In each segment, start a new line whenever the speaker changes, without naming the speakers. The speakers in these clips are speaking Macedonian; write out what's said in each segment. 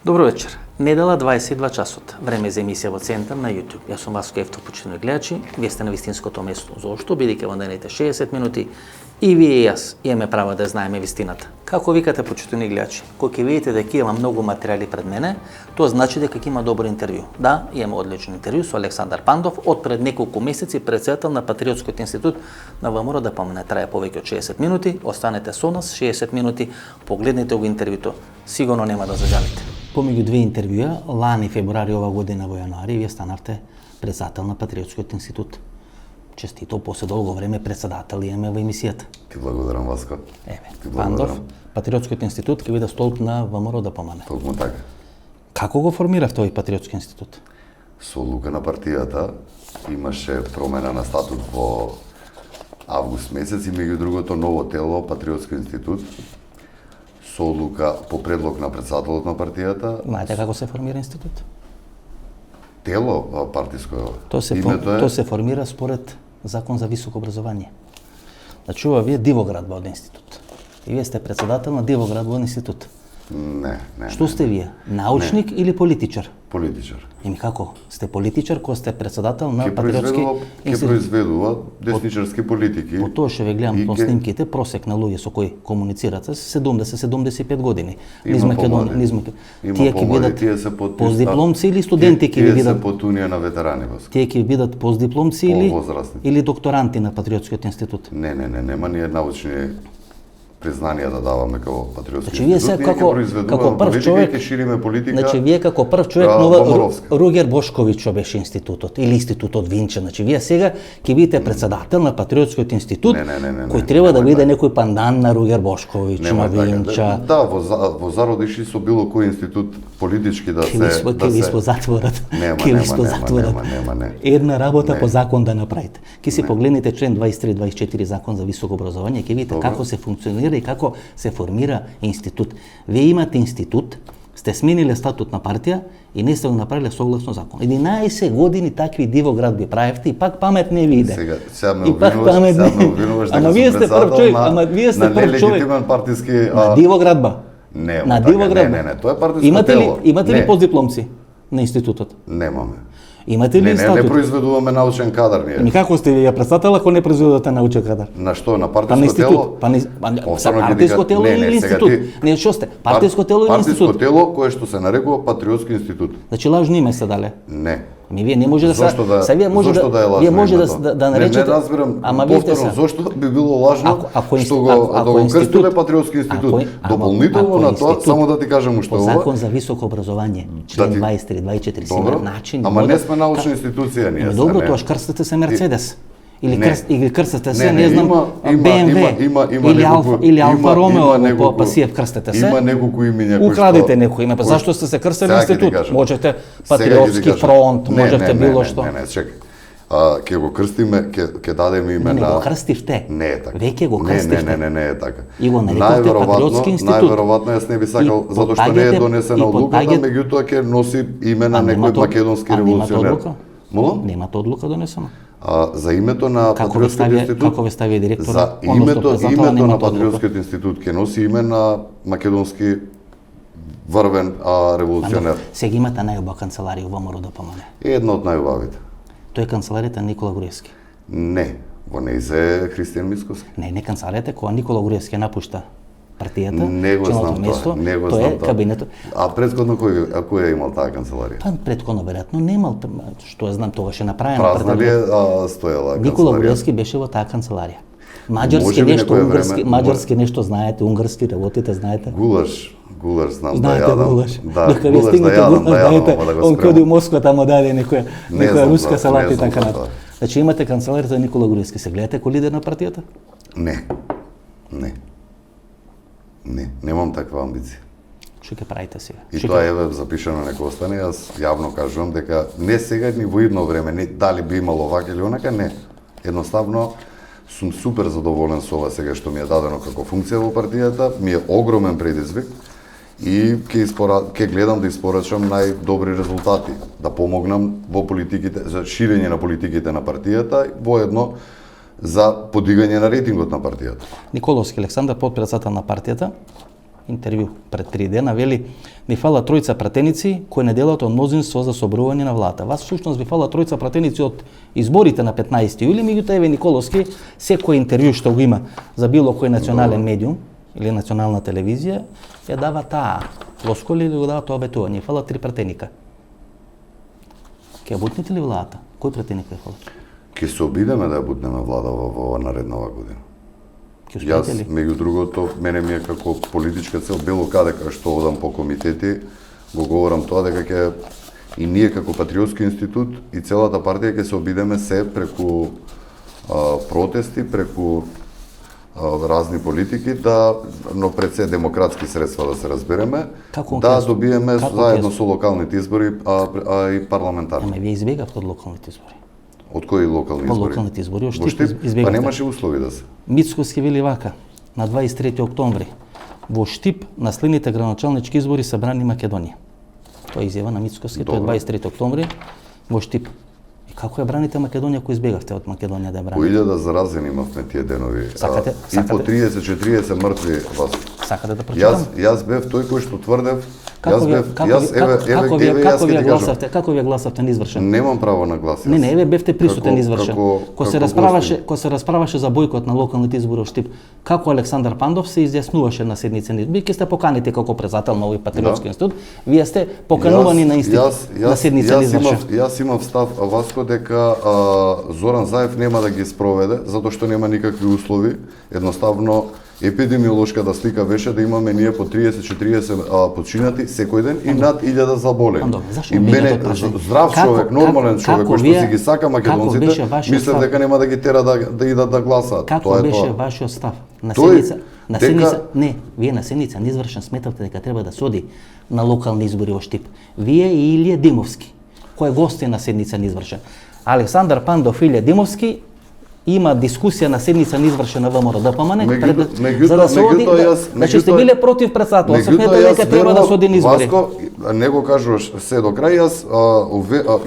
Добро вечер. Недела 22 часот. Време за емисија во Центар на YouTube. Јас сум Васко Ефтов, почитувани гледачи. Вие сте на вистинското место. Зошто? Бидејќи во наредните 60 минути и вие и јас имаме право да знаеме вистината. Како викате, почитувани гледачи? Кога ќе видите дека има многу материјали пред мене, тоа значи дека ќе има добро интервју. Да, имаме одлично интервју со Александар Пандов од пред неколку месеци председател на Патриотскиот институт на ВМРО ДПМН. Трае повеќе од 60 минути. Останете со нас 60 минути. Погледнете го интервјуто. Сигурно нема да зажалите. Помеѓу две интервјуа, лани февруари ова година во јануари, вие станавте председател на Патриотскиот институт. Честито, после долго време председател имаме во емисијата.
Ти благодарам, Васко.
Пандов, Патриотскиот институт ќе биде столб на ВМРО ДПМН.
Токму така.
Како го формиравте овој Патриотски институт?
Со одлука на партијата имаше промена на статут во август месец и меѓу другото ново тело Патриотски институт со одлука по предлог на председателот на партијата.
Знаете како се формира институт?
Тело партиско.
Тоа се формира според Закон за високо образование. Значи, ова вие Дивоградбен институт. И вие сте председател на Дивоградбен институт.
Не.
Што сте вие? Научник или политичар?
Политичар.
Еми како? Сте политичар кој сте председател на Патриотски
институт? Ке
институт.
произведува десничарски политики.
По тоа што ве гледам на снимките, просек на луѓе со кои комуницирате се 70-75 години. Низ Македонија, тие ќе бидат постдипломци или студенти ќе ви бидат?
Тие се под унија на ветерани.
Тие ќе бидат постдипломци или докторанти на Патриотскиот институт?
Не, нема ние научни признанија да даваме како Патриотски
институт.
Значи вие се како прв човек ќе шириме политика.
Значи вие како прв човек нова Руѓер Бошковиќ беше институтот или институтот Винче. Значи вие сега ќе бидете председател на Патриотскиот институт кој треба да биде некој пандан на Руѓер Бошковиќ, на Винча.
Да, во зародиши со било кој институт политички да се
Ќе ви спо затворат.
Нема.
Една работа по закон да направите. Ќе си погледнете член 23-24 Закон за високо образование, ќе видите како се функционира и како се формира институт. Вие имате институт, сте смениле статут на партија и не сте го направиле согласно закон. 11 години такви дивоград би правевте и пак памет не ви иде.
Сега ме обвинуваш дека сум председател на нелегитимен партиски...
На дивоградба.
Не, тоа е партиско тело.
Имате ли постдипломци на институтот?
Немаме.
Имате ли статут?
Не произведуваме научен кадар ние.
Како сте вие председател ако не произведувате научен кадар?
На што? На партиско тело?
Партиско тело или институт? Не, што сте? Партиско тело или институт?
Партиско тело кое што се нарекува Патриотски институт.
Значи лажно име се дале?
Не.
Вие не може да се вие може да наречете.
Не разбирам повторно зошто би било лажно што го крстиле Патриотски институт. Дополнително на тоа само да ти кажам што ова.
Закон за високо образование, член 23-24 си има начин.
Ама не сме научна институција ние.
Добро, тоа крстите се Мерцедес. Или крстите се, не знам, BMW или Алфа Ромео по Пасиев крстите се.
Има неколку имиња кои што...
Украдите некој име, зашто сте се крстили институт? Можете Патриотски фронт, можете било што.
Не, чекај. Ќе го крстиме, ќе дадеме име на...
Не го крстивте.
Не е така.
Веќе го крстивте.
Не е така.
И го нарекувате Патриотски институт.
Најверојатно јас не би сакал, затоа што не е донесена одлуката, меѓутоа ќе носи име на некој македонски револуционер.
Немате одлука донесена.
За името на Патриотскиот институт...
Како ве стави директор?
За името на Патриотскиот институт ќе носи име на македонски врвен револуционер.
Сега имате најубава канцеларија во ВМРО ДПМН.
Една од најубавите.
Тоа е канцеларијата Никола Груевски.
Не, во неј се Христијан Мицкоски.
Не канцеларијата која Никола Груевски напушта партијата.
Не го знам тоа.
Тоа е кабинетот.
А претходно кој е имал таа канцеларија?
Па претходно веројатно немал, што ја знам, тогаш е направено.
Празна ли стоела канцеларија?
Никола Груевски беше во таа канцеларија. Маđarски нешто, унгарски, маđarски нешто знаете, унгарски работите знаете?
Гулаш знам
знаете,
да јадам.
Гулаш.
Да,
гулаш да јадам, он коди у Москва тамо даде некоја руска салата и така натаму. Значи имате канцеларија за Никола Груевски, се гледате како лидер на партијата?
Не, немам таква амбиција.
Што ќе правите сега?
И тоа е запишано нека остане, јас јавно кажувам дека не сега ни во идно време, не дали би имало вака или онака, не. Едноставно сум супер задоволен со ова сега што ми е дадено како функција во партијата, ми е огромен предизвик и ќе гледам да испорачам најдобри резултати, да помогнам во политиките, за ширење на политиките на партијата, воедно за подигање на рейтингот на партијата.
Николовски Александар, подпредседател на партијата, интервју пред 3 дена, вели, ни фала тројца пратеници кои не делат од мнозинство за собрување на влада. Вас всушност ви фала тројца пратеници од изборите на 15 јули, меѓутоа еве Николовски секој интервју што го има за било кој национален медиум или национална телевизија, ја дава таа флоскула или го дава тоа обетување. Фала 3 пратеника. Ќе бутнете ли владата? Кој пратеник е фала?
Ќе се обидеме да ја бутнеме влада во нареднова година.
Ќе
Јас,
успеете ли?
меѓу другото, мене ми е како политичка цел, било каде кај што одам по комитети, го говорам тоа дека ќе и ние како Патриотски институт и целата партија ќе се обидеме се преку протести, преку разни политики, но пред се демократски средства да се разбереме, добиеме заедно со локалните избори, и парламентарни.
Ама вие избегавте од локалните избори.
Од кои локални избори?
Од локалните избори,
Во Штип, па немаше услови да се.
Мицкоски вели вака, на 23 октомври, во Штип на следните градоначалнички избори собрани Македонија. Тоа е изјава на Мицкоски, тоа е 23 октомври во Штип. И како ја браните Македонија, кој избегавте од Македонија да ја браните?
По 1000 заразени имавме тие денови. И по 30-40 мртви вас.
Сакате да прочитам?
Јас бев тој кој што тврдев.
Како вие гласавте неизвршен?
Немам право на глас.
Не, еве бевте присутен извршен. Кога се расправаше за бојкот на локалните избори во Штип, како Александар Пандов се изјаснуваше на седница на избори, ќе сте поканите како председател на овој Патриотски институт, вие сте поканувани на седница на извршен.
Јас имав став Васко дека Зоран Заев нема да ги спроведе затоа што нема никакви услови, едноставно епидемиолошката слика беше да имаме ние по 30-40 починати секој ден и над 1000 заболени. И мене здрав човек, нормален човек кој што си ги сака македонците, мислев дека нема да ги тера да идат да гласаат.
Како беше вашиот став? На седница, не, вие на седница неизвршен сметавте дека треба да се оди на локални избори во Штип. Вие и Илија Димовски, кој е гости на седница неизвршен. Александар Пандов и Илија Димовски има дискусија на седница неизвршена ВМРО ДПМН за да се оди, значи сте биле против председателството, сметате дека треба да се оди на избори.
Васко, не го кажуваш се до крај,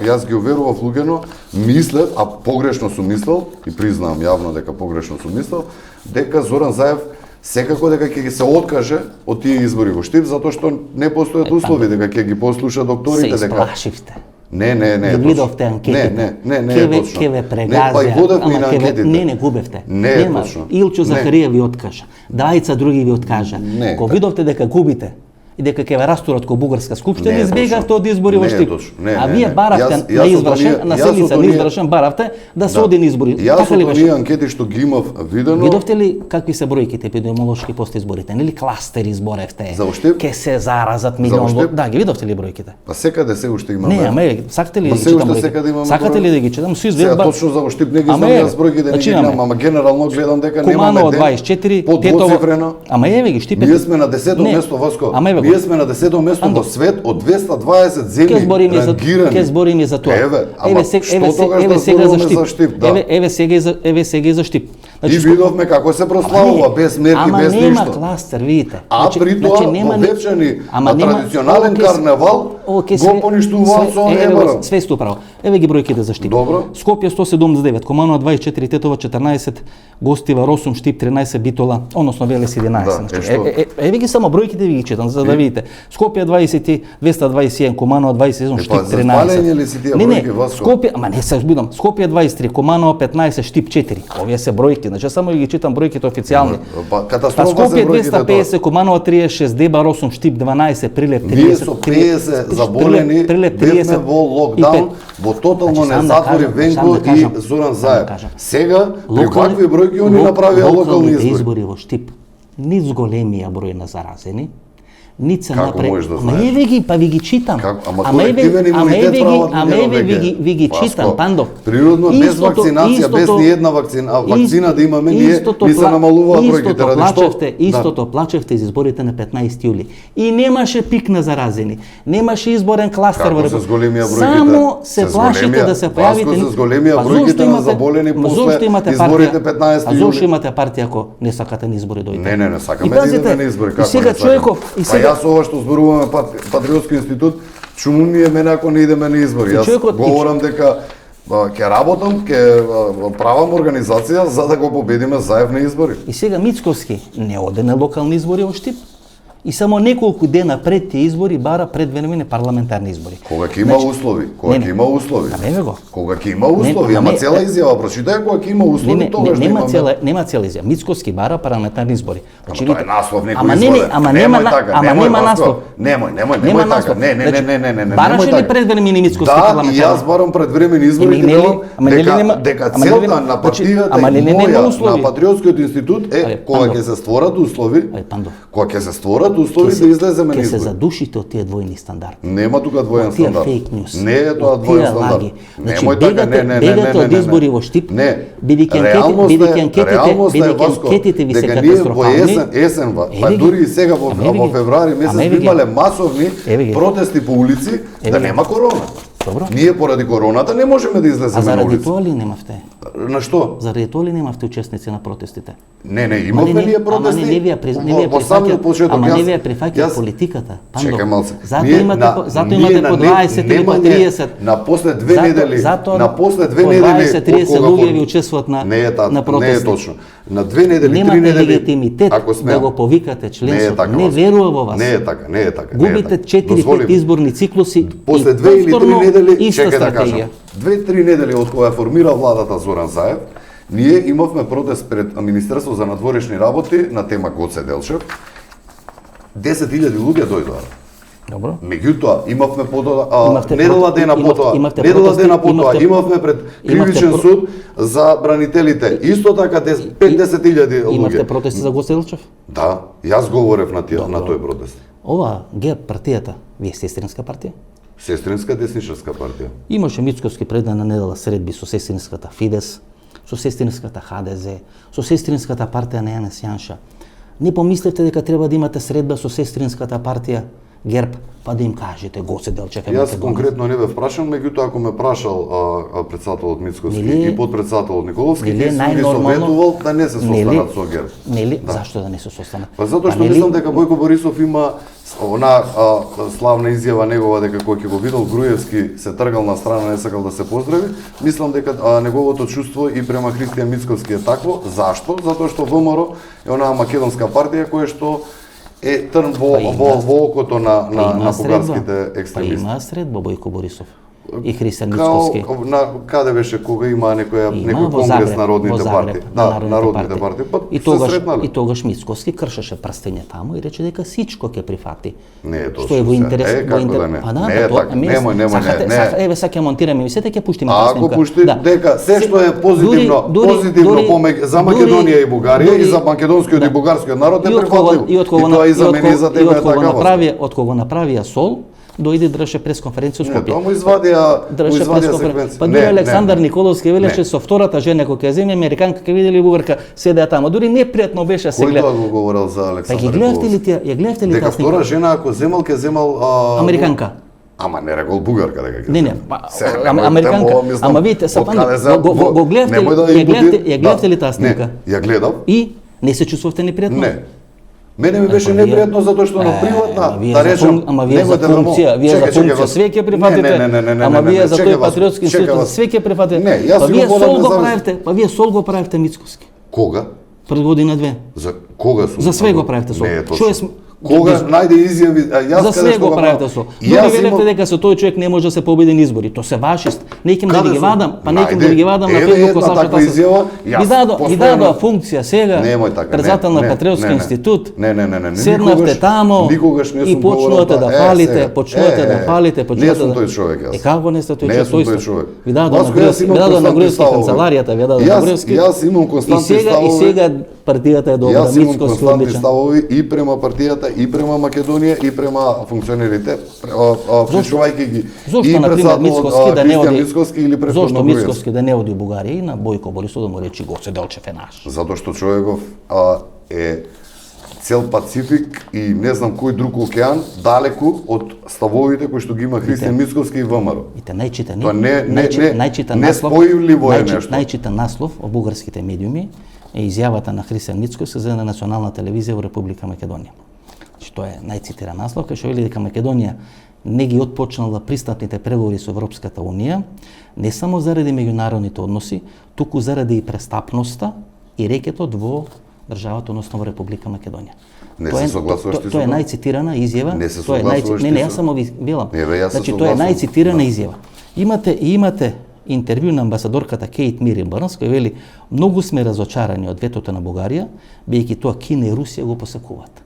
јас ги уверував луѓено, мислев, а погрешно сум мислел и признавам јавно дека погрешно сум мислел, дека Зоран Заев секако дека ќе се откаже од тие избори во Штип затоа што не постојат услови, дека ќе ги послуша докторите, дека
се исплашивте.
Не.
Ги видовте анкетите.
Не, точно.
Ке ве прегазија. Не губевте.
Не, точно.
Илчо Захарија ви откажа. Дајца други ви откажа. Ко видовте дека губите и дека ќе ве растурат ко бугарска скупштина, избегавте од избори во Штип. А вие баравте на извршен, на седница на извршен баравте да се оди на избори.
Така ли беше? Јас од анкети што ги имав видено.
Видовте ли какви се бројките епидемиолошки после изборите? Нели кластери изборевте?
За Штип?
Ке се заразат милион. Да, ги видовте ли бројките?
Па секаде се уште имаме.
Не, ама сакате ли да ги читам бројките? Сакате ли да ги читам?
Сега точно за Штип не ги знам јас бројките, не ги знам, ама генерално гледам дека немаме
Куманово 24, Тетово. Ама еве ги Штип.
Ние сме на 10-то место, Васко. Ние сме на 10-то место во свет од 220 земји рангирани.
Ке збориме за тоа.
Еве сега за Штип.
Еве сега и за Штип.
И видовме како се прославува без мерки, без ништо.
Ама нема кластер, видите.
А при тоа во Вепчани на традиционален карневал го поништуваат со ЕМР.
Све сте управо. Еве ги бројките за Штип. Скопје 179, Команова 24, Тетова 14, Гостива, Росум, Штип 13, Битола, односно Велес 11. Еве ги само бројките ви ги читам за да видите. Скопје 20, 221, Команова 27, Штип 13. Не, Скопје, ама не се збидам. Скопје 23, Команова 15, Штип 4. Овие се бројки, значи само ги читам бројките официјални.
Катастрофа се
бројките. Скопје 250, Команова 36, Деба, Росум, Штип 12, Прилеп 30.
Ние со 50 заболени бевме во локдаун, во тотално незатвори Венко и Зоран Заев. Сега, при какви бројки они направија локални
избори во Штип, низ големија број на заразени, ница
направи.
Ама еве ги, па ви ги читам.
Ама еве
ви ги читам, Пандов.
Природно без вакцинација, без ни една вакцина да имаме, ние ни се намалуваат бројките ради што.
Истото плачевте за изборите на 15 јули. И немаше пик на заразени. Немаше изборен кластер во
Република.
Само се плашите да се појавите.
Со големија бројките на заболени после изборите 15 јули.
Зошто имате партија ако не сакате на избори дојдете?
Не сакаме да идеме на избори.
И сега Чојков,
Јас ова што зборуваме Патриотски институт, чуму ми е мене ако не идеме на избори. Јас говорам дека ќе работам, ќе правам организација за да го победиме Заев на избори.
И сега Мицковски не оде на локални избори во Штип и само неколку дена пред тие избори бара предвремени парламентарни избори.
Кога ќе има услови, кога ќе има услови.
Нема го.
Кога ќе има услови, ама цела изјава прочитај кога ќе има услови, тогаш
нема цела изјава. Мицкоски бара парламентарни избори.
Ама тоа е наслов некој
ама
нема така,
нема наслов.
Немој така. Не.
Бараше ли предвремени Мицкоски парламентарни?
Да, и јас барам предвремени избори дека целта на партијата и моја на Патриотскиот институт е кога ќе се створат услови, кога ќе се створат услови да излеземе на избори.
Ќе се задушите од тие двојни стандарди.
Нема тука двоен стандард.
Фейк нюс.
Не е тоа двоен стандард.
Немој така, бегате од избори во Штип. Бидејќи анкетите ви се катастрофални.
Дека ние во есен, па дури и сега во февруари месец имале масовни протести по улици да нема корона.
Добро.
Ние поради короната не можеме да излеземе на улица.
А заради тоа ли немавте?
На што?
Заради тоа ли немавте учесници на протестите?
Не, имавме ние протести.
Ама не ви ја прифаќа политиката.
Чекај малце.
Затоа имате по 20 или по 30.
На после 2 недели, на после 2 недели
20-30 луѓе ви учествуват на протести.
Не е точно. На 2 недели, 3 недели.
Немате легитимитет да го повикате членството. Не верува во вас.
Не е така.
Губите 4-5 изборни циклуси.
После 2 или 3 недели,
чекај
да кажам. 2-3 недели од кога формира владата Зоран Заев, ние имавме протест пред Министерство за надворешни работи на тема Гоце Делчев. 10.000 луѓе дојдоа.
Добро.
Меѓутоа, имавме недела дена потоа, имавме пред кривичен суд за бранителите. Исто така 50.000 луѓе.
Имавте протести за Гоце Делчев?
Да, јас говорев на тој протест.
Ова ГЕРБ партијата, вие сестринска партија?
Сестринска десничарска партија.
Имаше Мицкоски предна недела средби со сестринската Фидес, со сестринската ХДЗ, со сестринската партија на Јанес Јанша. Не помислете дека треба да имате средба со сестринската партија ГЕРБ, па да им кажете Гоце Делчев е македонец.
Јас конкретно не бев прашан, меѓутоа ако ме прашал претседателот Мицкоски и подпредседателот Николовски, ќе ги советувал да не се состанат со ГЕРБ.
Нели? Зашто да не се состанат?
Па затоа што мислам дека Бојко Борисов има она славна изјава негова дека кој ќе го видел Груевски се тргал на страна, не сакал да се поздрави. Мислам дека неговото чувство и према Христијан Мицкоски е такво. Зашто? Затоа што ВМРО е онаа македонска партија која што е трн во окото на бугарските екстремисти.
Па има средба Бојко Борисов и Христијан Мицкоски.
Каде беше кога има некој конгрес народните партии? Да, народните партии.
И тогаш Мицкоски кршеше прстење таму и рече дека сичко ќе прифати.
Не е точно.
Што е во интерес,
Не е така. Немој.
Еве сега ќе монтираме емисијата, ќе пуштиме
снимка. Ако пушти дека се што е позитивно за Македонија и Бугарија и за македонскиот и бугарскиот народ е прифатливо. И тоа и за мене и за тебе е така.
Од кога направија Сол, дојде држеше пресконференција во Скопје.
Не, тоа извадија секвенција.
Па дури Александар Николовски велеше со втората жена која ќе земе американка, ќе видели бугарка, седеа таму. Дури непријатно беше се гледа.
Кој тоа го говорел за Александар
Николовски? Ја гледавте ли
дека втора жена ако земал ќе земал
американка?
Ама не рекол бугарка дека ќе.
Не, американка. Ама видите, го гледавте ли таа снимка?
Не, ја гледав.
И не се чувствувате непријатно?
Не. Мене ми беше непријатно затоа што на приватна, да речем,
ама вие за функција све ќе прифатите. Ама вие за тој патриотски институт све ќе прифатите.
Не, јас
вие сол го правите, па вие сол го правите Мицкоски.
Кога?
Пред година-две.
За кога сум?
За све го правите сол.
Што е кога најде изјави, јас
за све го правите сол. Дури велевте дека со тој човек не може да се победи на избори. Тоа се ваши. Неким да ги вадам, па неким да ги вадам на Фейсбук со Саша Тасов. Ви дадоа функција сега. Председател на Патриотски институт. Седнавте таму и почнувате да фалите,
Не сум тој човек јас.
Како не сте тој
човек?
Ви дадоа на Груевски канцеларијата, ви дадоа на Груевски.
Јас имам константни ставови.
И сега партијата е добра, Мицкоски одличен.
Ставови и према партијата, и према Македонија, и према функционерите, вклучувајќи ги и председателот Христијан Мицкоски или претходно
Зошто Мицкоски да не оди у Бугарија и на Бојко Борисов да му речи Гоце Делчев е наш?
Затоа што човеков е цел Пацифик и не знам кој друг океан далеку од ставовите кои што ги има Христијан Мицкоски и ВМРО.
И те најчитани.
Тоа не спојливо е нешто.
Најчитан наслов од бугарските медиуми е изјавата на Христијан Мицкоски за национална телевизија во Република Македонија. Тоа е најцитиран наслов, кај што вели дека Македонија не ги отпочнала пристапните преговори со Европската унија, не само заради меѓународните односи, туку заради и престапноста и рекетот во државата, односно во Република Македонија.
Не се согласуваш ти со
тоа е
тоа?
најцитирана изјава.
Не се
Тоа е
согласуваш
не,
ти
јас
со-
само ви велам.
Еве, јас се
Значи тоа е
согласувам.
најцитирана
Да.
изјава. Имате интервју на амбасадорката Кейт Миринбърнс, која вели: многу сме разочарани од ветото на Бугарија, бидејќи тоа Кина и Русија го посакуваат.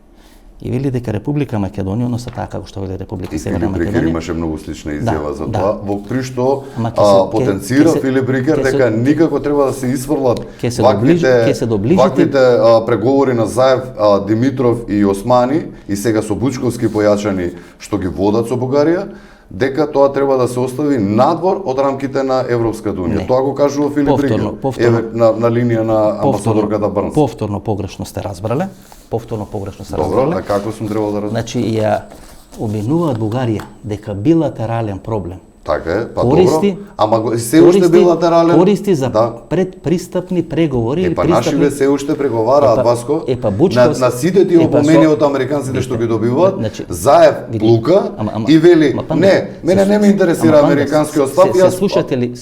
И вели дека Република Македонија, односно така како што вели Република
И
Северна
Филип Рикер
Македонија,
имаше многу слична изјава
Да,
за
да.
тоа, во при што
Ама ќе се-
потенцира
ќе се-
Филип Рикер
ќе се-
дека никако треба да се исфрлат
Ќе се доближите-
ваквите преговори на Заев, Димитров и Османи и сега со Бучковски појачани што ги водат со Бугарија, дека тоа треба да се остави надвор од рамките на Европската унија.
Не.
Тоа го кажува Филип Рикер.
Повторно.
Еве на линија на амбасадорката Брнс.
Повторно погрешно сте разбрале. Повторно погрешно сте
Добро,
разбрале.
а како сум требал да разберам?
Значи ја обвинуваат Бугарија дека билатерален проблем
Така е, па
користи,
добро. Ама се уште билатерален.
користи за
Да.
предпристапни преговори или
Па нашиве се уште преговараат,
Епа-
Васко,
епа Бучковски-
на сите тие
епа
опомени
со-
од американците што ги добиваат,
Значи,
Заев
види,
плука
ама-
и вели,
ама, Панда,
не, мене не ме интересира
ама, Панда,
американскиот став,
се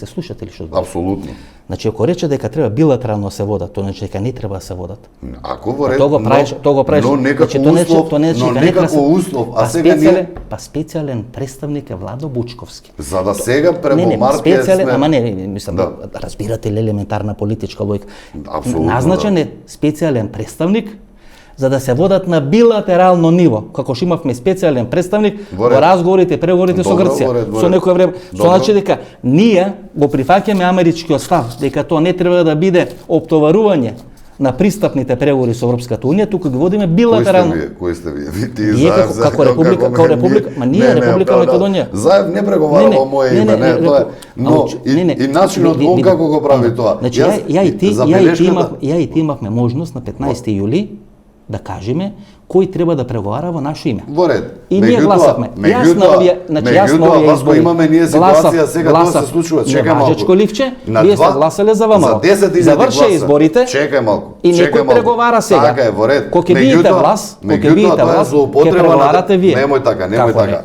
слушате ли што зборам?
Апсолутно.
Значи, ако рече дека треба билатерално се водат, тоа значи дека не треба да се водат.
Ако во ред,
Тоа го правиш,
но некако
значи, тоа не
услов,
тоа не значи
но
дека не треба да
некако
се-
услов, а
па
сега
специјален,
ние,
па специјален представник е Владо Бучковски.
за да сега
Не,
премо март
специјален, ама не, мислам,
Да.
разбирате ли елементарна политичка логика?
Апсолутно,
Назначен е специјален представник за да се водат на билатерално ниво, како што имавме специјален представник
Во ред.
во разговорите и преговорите со
Добро,
Грција.
во ред, во
Со
ред.
некој време, со
Добро.
значи дека ние го прифаќаме америчкиот став, дека тоа не треба да биде оптоварување на пристапните преговори со Европската унија, туку ги водиме билатерално.
Кои сте вие? Ви ти
Ние
Заев,
како република, како република, ма ние Република Македонија.
Заев не преговара во мое име, не, тоа е. Но и начинот он како го прави тоа.
Значи ја и ти имавме можност на 15 јули да кажеме кој треба да преговара во наше име.
Во ред.
И ние гласавме. Јас на овие избори
имаме ние ситуација сега тоа се случува. Чекај малку.
Неважечко ливче,
На
вие сте
два-
гласале за ВМРО.
За 10.000
Заврше
гласа.
изборите.
Чекај малку.
И
чекај
некој
малку.
преговара сега.
Така е, во ред.
Кога ќе бидете
Меѓутоа-
власт, кога ќе
меѓутоа,
бидете
тоа е
власт, ќе
злоупотреба на-
преговарате вие.
Немој така, немој
Како не?
така.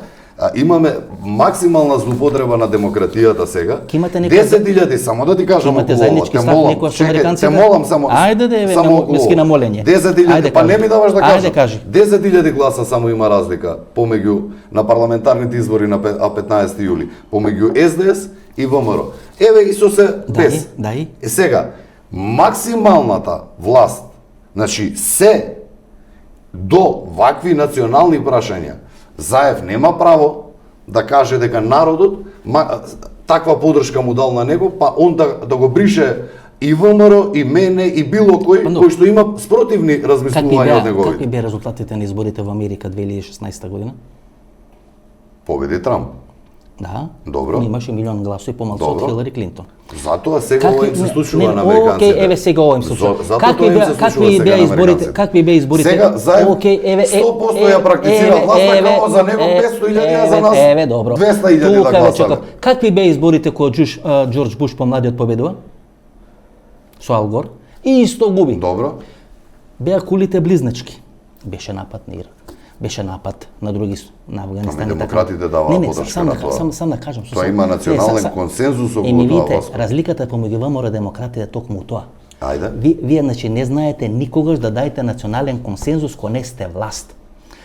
Имаме максимална злоупотреба на демократијата сега.
Ке имате некој-
10.000, само да ти кажам
Имате
околу
заеднички
ова, те
став
молам,
некој со
чекај,
американците?
те молам само.
Ајде да еве,
само околу
мески на
ова.
молење.
10.000,
Ајде,
па не
кажи.
ми даваш да
Ајде,
кажам.
кажи.
10.000 гласа само има разлика помеѓу на парламентарните избори на 15 јули, помеѓу СДС и ВМРО. Еве и со се без.
Дај.
Сега, максималната власт, значи се до вакви национални прашања, Заев нема право да каже дека народот таква подршка му дал на него, па он да го брише и ВМРО, и мене, и било кој кој што има спротивни размислувања од
Какви
неговите.
беа резултатите на изборите во Америка 2016 година?
Победи Трамп.
Да.
Добро.
Он имаше милион гласови помалку од
Добро.
Хилари Клинтон.
Затоа сега ова им се случува на
окей,
американците.
еве сега ова им се случува.
Затоа
Какви
тоа им се
беа
случува
какви
сега
беа
на
изборите?
американците.
Какви беа изборите?
Сега Заев
Окей, еве
100% ја практицира власта, како за него 500.000, а за нас
Еве, добро.
200.000 да
Тука ве
гласале.
чекав. Какви беа изборите кога Џорџ Буш помладиот победува? Со Ал Гор. И исто губи.
Добро.
Беа кулите близначки. Беше напад на Ирак. Беше напад на други на Афганистан.
Ама
и така.
демократите даваа подршка на тоа.
Сам да кажам.
Тоа има национален консензус околу
Еми
тоа,
видите,
Васко.
разликата помеѓу ВМРО и демократите е токму тоа.
Ајде.
Вие значи не знаете никогаш да дајте национален консензус кога не сте власт.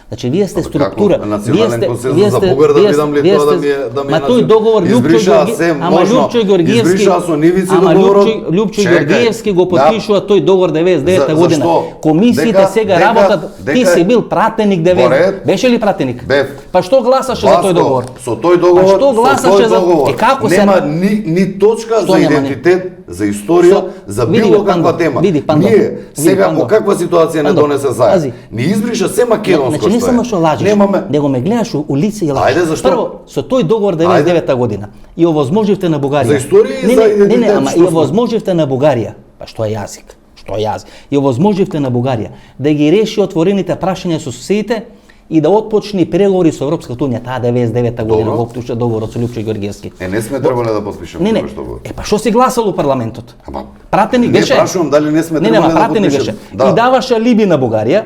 Значи вие сте структура,
национален консензус за Бугар да видам ли тоа да ми
Ма тој договор Лјупчо Ѓоргиевски,
со Нивици
ама
договорот.
Лјупчо
Чекај,
Ѓоргиевски го
да.
потпишува тој договор 99-та година.
Зашто?
Комисиите сега работат, ти си бил пратеник
Во
90.
ред.
Беше ли пратеник?
Бев.
Па што гласаше за тој договор?
Со тој договор,
Па што гласаше
со тој
за
договор,
како се
нема ни точка
Што
за
нема,
идентитет, за историја, за
Види,
било
бе, Пандо,
каква тема.
види, Пандо,
Ние
види,
сега
Пандо.
по каква ситуација не
Пандо,
донесе
пази.
заедно. Ни избриша се македонско
Значи не
што
само
е.
што лажеш,
Немаме
него ме гледаш у лице и лажеш.
Ајде, зашто?
Прво, со тој договор 99-та година и овозможивте на Бугарија.
За историја и
не,
за
не, не,
идентитет,
ама
што
и
сме?
овозможивте на Бугарија. Па што е јазик? Што е јазик? И овозможивте на Бугарија да ги реши отворените прашања со соседите и да отпочне преговори со Европската унија таа 99-та година
Добро.
го оптуша договорот со Лјупчо Ѓоргиевски.
не сме требале да подпишеме
Не, не.
тоа што го.
Па што си гласал у парламентот?
Ама,
Пратеник
не
беше.
прашувам дали не сме
Не,
требале
ама
да
пратеник беше.
подпишеме. Да.
И даваше алиби на Бугарија.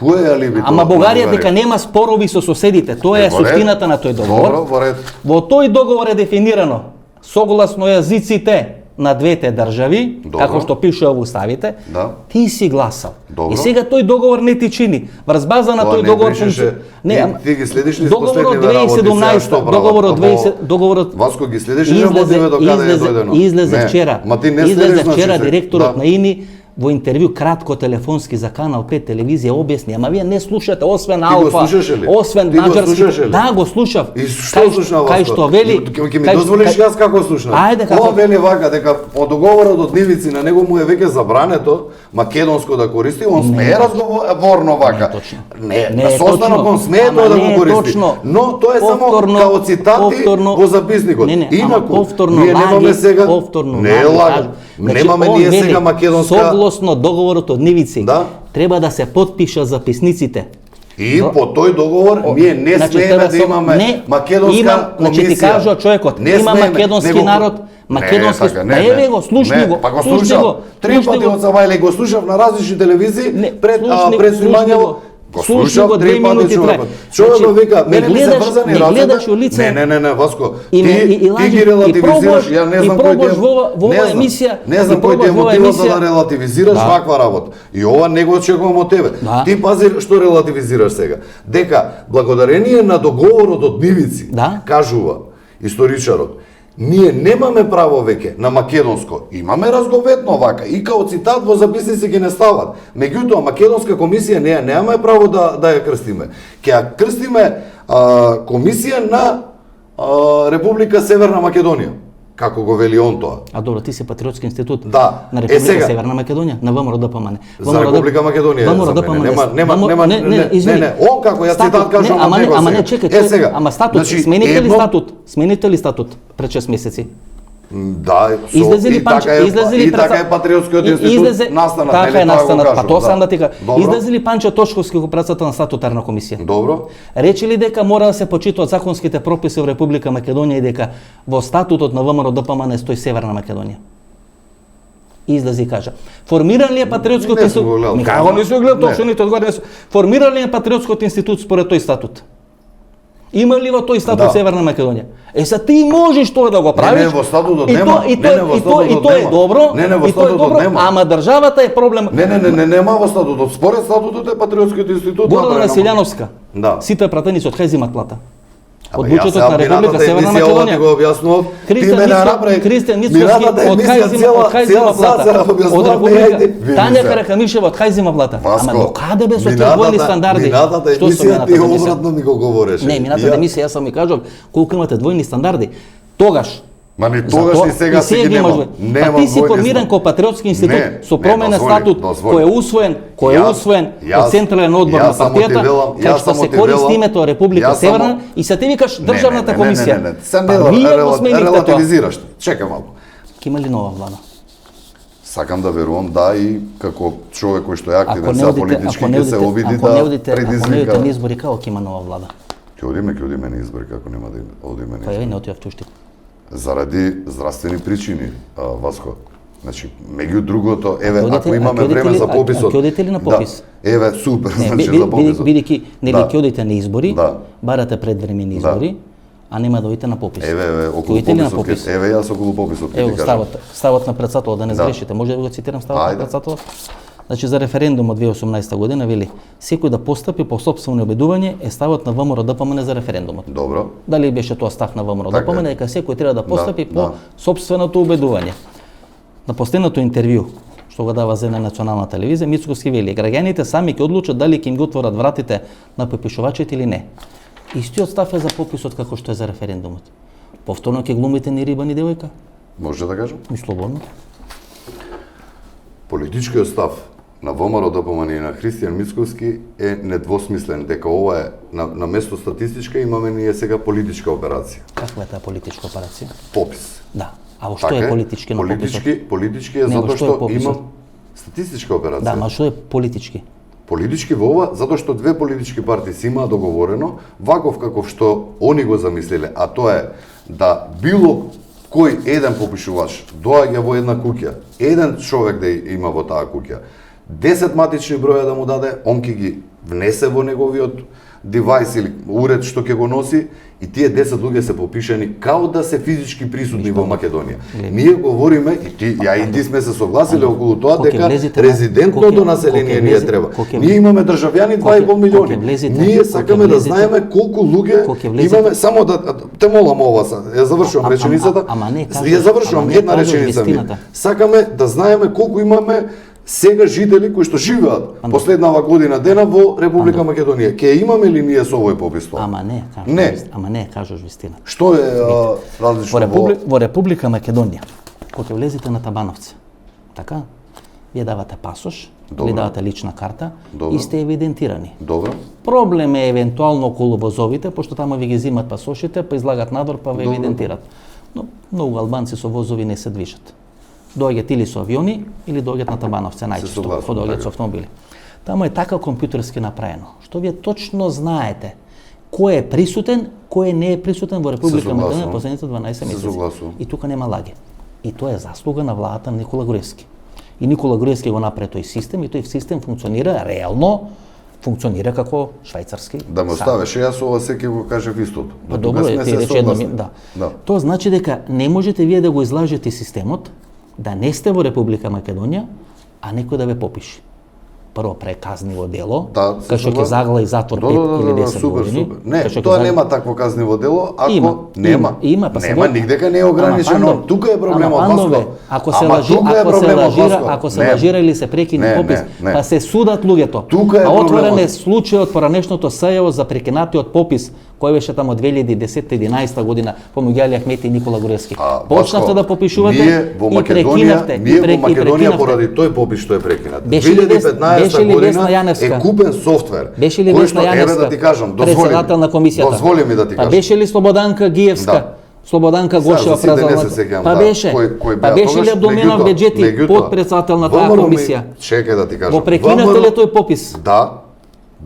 Кој е алиби тоа?
Ама
на
Бугарија дека нема спорови со соседите, тоа е
Во ред.
суштината на тој договор.
Добро, во ред.
Во тој договор е дефинирано согласно јазиците на двете држави,
Добро.
како што пише во уставите,
Да.
ти си гласал.
Добро.
И сега тој договор не ти чини. Врз база на
Тоа
тој
не
договор
бришеше- ти ги следиш ли
договорот
последниве работи сега,
2017,
што прават?
договорот
Тоа
20 договорот
Васко ги следиш ли работиве до каде е дојдено?
излезе
Не.
вчера.
Ма ти не
Излезе
следиш,
вчера
значи,
директорот
да.
на ИНИ во интервју кратко телефонски за Канал 5 телевизија објасни, ама вие не слушате освен
Ти го
Алфа,
слушаше ли?
освен
Ти го
маđarски.
слушаше ли?
Да, го слушав.
И што слушна Васко?
Кај што вели,
Ќе ми дозволиш јас како слушнав?
Ајде, како-
Ова вели вака дека по договорот од Нивици на него му е веќе забрането македонско да користи, он смее разговорно вака.
Не е точно.
Не,
Не
на
е
состанок
точно.
он смее
Ама
тоа да
не
го
е
користи.
точно.
Но тоа е само
Повторно-
као цитати
повторно-
во записникот.
Не, ама
Инаку,
повторно
ние немаме
лаги,
сега
повторно
не е
лаги,
лага.
кажу. Значи,
Немаме
он
ние
вели,
сега македонска
согласно договорот од Нивици,
Да.
треба да се потпишат записниците.
и по тој договор ние не
Значи,
смееме
треба
да
со-
имаме
не,
македонска
има, значи ти
комисија.
кажува човекот,
Не
има
смееме,
македонски
него-
народ, македонски...
Не, така, не,
Па еве
не.
го, слушни
Не,
го,
Па го
слушни
слушав.
го,
Три
слушни
пати
го.
од Савајле го слушав на различни телевизии
Не,
пред
слушни
снимањето.
го.
Го
Слушни
слушав
го, 2
три пати
минути трае.
човекот. Човекот
Значи,
вика,
не
мене ми се
гледаш-
врзани
не
рацете.
гледаш у лице.
Не, Васко.
И
Ти
лажеш,
ги релативизираш,
и
ја не
и
знам кој ти
пробаш
е.
во ова
не знам.
емисија,
Не
и
знам кој ти
пробаш
е
во ова
мотивот за
емисија.
да релативизираш
Да.
ваква работа. И ова не го очекувам од тебе.
Да.
Ти пази што релативизираш сега. Дека благодарение на договорот од Нивици,
Да.
кажува историчарот, ние немаме право веќе на македонско. Имаме разговетно вака и као цитат во записници ги не стават. Меѓутоа македонска комисија немаме право да ја крстиме. Ќе ја крстиме комисија на Република Северна Македонија, како го вели он тоа.
А добро, ти си Патриотски институт
Да.
на Република
сега.
Северна Македонија, на ВМРО ДПМН.
За Република Македонија.
ВМРО
за мене.
ДПМН.
Не, он како ја цитат кажам од него.
Ама
сега.
не, чекај,
сега.
ама статут,
Значи,
смените ли
едно-
статут? Смените ли статут пред 6 месеци?
Да,
Излезе ли
и така
Панче, излезе ли
така е Патриотскиот институт
излезе,
настанат,
така
нели,
е
тоа го
настанат, па
кажам,
тоа
да.
сам да ти кажам.
Добро.
Излезе ли Панче Тошковски како председател на статутарна комисија?
Добро.
Рече ли дека мора да се почитуваат законските прописи во Република Македонија и дека во статутот на ВМРО ДПМН стои Северна Македонија? Излезе и кажа. Формиран ли е Патриотскиот
Не сум го
институт?
гледал.
Никако не сум гледал,
Не.
точно нито одговаря. Формиран ли е Патриотскиот институт според тој статут? Има ли во тој статут
Да.
Северна Македонија? Са ти можеш тоа да го правиш.
во статутот
и
нема.
тоа- И
Не, не, во
тоа
статутот
е
нема.
добро.
Не, во
и тоа е
статутот
добро,
нема.
ама државата е проблем.
Не, нема во статутот. Според статутот е Патриотскиот институт.
Гордана
направено.
Василјановска.
Да.
Сите пратеници од Хезимат плата.
Ама
Од
јас
буџетот
сега
на Република
минатата
Северна
емисија ова ти
Македонија.
го објаснував. Ти
Кристијан
ме
Ницко-
направи.
Кристијан Ницковски
Минатата
од
емисија
Хајзима
цела
плата.
сат се
Од
објаснував,
Република.
ајде, види
Тања
се.
Каракамишева од Хајзима плата.
Васко,
Ама до каде бе со тие
минатата-
двојни стандарди?
Минатата
Што со
емисија
минатата
ти
емисија?
обратно ми го говореше.
Не, минатата
Ја-
емисија јас сам ми кажав колку имате двојни стандарди. Тогаш
Ма ни тогаш
Затоа-
ни сега
и
си ги
ги имаш
немам.
двојни. Па
Немам
ти си
двојни
формиран
стандарди.
како Патриотски институт
Не,
со променен
дозволи,
статут
дозволи.
кој е усвоен
Јас-
од Централен одбор на
јас само ти
партијата,
велам-
кај
јас
што
само
се
ти
користи
велам-
името Република
јас само-
Северна и се ти викаш
Не,
државната комисија.
Не. Сам
Па
не
вие го сменихте тоа.
релативизираш. Чекај малку.
Ќе има ли нова влада?
Сакам да верувам да и како човек кој што е
Ако
активен
не
сега
одите,
политички
ако не
ќе се
одите,
обиди
ако не
да
одите, ако не одите на
предизвика.
избори, како ќе има нова влада?
Ќе одиме на избори како нема да одиме на
Па ја
избори.
не отидов тушти.
Заради здравствени причини, Васко. Значи, меѓу другото, еве,
Ќе одите-
ако имаме
ќе одите
време
ли-
за пописот.
ќе одите ли на попис?
Да. Еве, супер,
Не,
значи за пописот.
бидејќи нели
Да.
ќе одите на избори,
Да.
барате предвремени избори, а нема да одите на попис.
Еве,
Ќе
околу
одите ли на
пописот.
попис?
Еве, јас околу пописот ќе
Ево
ти кажам.
ставот на председател да не
Да.
сгрешите. Може да го цитирам ставот
Ајде.
на председател? Значи за референдумот 2018 година вели секој да постапи по сопствено обидување е ставот на ВМРО ДПМН за референдумот.
Добро.
Дали беше тоа став на ВМРО
Така
ДПМН
е.
дека секој треба да постапи по
да.
сопственото убедување. На последното интервју што го дава за една национална телевизија, Мицковски вели граѓаните сами ќе одлучат дали ќе им ги отворат вратите на попишувачите или не. Истиот став е за пописот како што е за референдумот. Повторно ќе глумите ни риба ни девојка?
Може да кажам?
И слободно.
Политичкиот став на ВМРО ДПМН и на Христијан Мицковски е недвосмислен дека ова е на место статистичка имаме ние сега политичка операција.
Каква е таа политичка операција?
Попис.
Да. А во што е политички на пописот?
Политички е
Не, во
затоа
што е
што
пописот?
има статистичка операција.
Да, ма што е политички?
Политички во ова, затоа што две политички партии си имаа договорено, ваков каков што они го замислиле, а тоа е да било кој еден попишувач доаѓа во една куќа, еден човек да има во таа куќа, 10 матични броја да му даде, он ќе ги внесе во неговиот девајс или уред што ќе го носи и тие 10 луѓе се попишани као да се физички присутни во Македонија. Ние говориме и ти сме се согласиле околу тоа дека резидентното население ни треба. Ние имаме државјани 2,5 милиони. Ние сакаме да знаеме колку луѓе имаме, само да те молам ова, ја завршувам реченицата. Ја завршувам една реченица ми. Сакаме да знаеме колку имаме сега жители кои што живеат последнава година дена во Република Македонија. Ке имаме ли ние со овој попис тоа?
Ама не кажеш вистина.
Што е различно
во Република Македонија? Кога ќе влезете на Табановци, така? Вие давате пасош, или давате лична карта и сте евидентирани.
Добро.
Проблем е евентуално околу возовите, пошто таму ви ги зимат пасошите, па излагат надвор, па ве евидентират. Но многу албанци со возови не се движат. Доаѓаат или со авиони, или доаѓаат на Табановци најчесто, кога доаѓаат со автомобили. Таму е така компјутерски направено, што вие точно знаете кој е присутен, кој не е присутен во Република Македонија последните 12 месеци. И тука нема лаге. И тоа е заслуга на владата на Никола Груевски. И Никола Груевски го направи тој систем и тој систем функционира реално, функционира како швајцарски.
Да ме оставеше, јас ова секи го кажев истото.
Добро, ти рече едно, да. Тоа значи дека не можете вие да го излажете системот, да не сте во Република Македонија, а некој да ве попиши. Прво преказниво дело, кај што ќе загла и затвор 5 или 10 години.
Не, тоа нема такво казниво дело, ако нема.
Има, па
нема, нигдека не е ограничено. Тука е проблемот, Васко.
Ако се лажира или се прекине попис, па се судат луѓето.
Тука е
отворен е случајот поранешното СЈО за прекинатиот попис, кој беше тамо 2010-11 година, помеѓу Али Ахмети и Никола Груевски. Почнавте да попишувате и прекинавте.
Ние во Македонија поради тој попис што е прекинат. 2015 година е купен софтвер.
Беше ли Весна Јаневска, председател на комисијата?
Дозволи ми да ти кажам.
Па беше ли Слободанка Гиевска? Слободанка Гошева празалната. Па беше. Па беше ли Абдулменов Беџети, подпредседател на таа комисија?
Чекај да ти кажам.
Го прекинавте ли тој попис?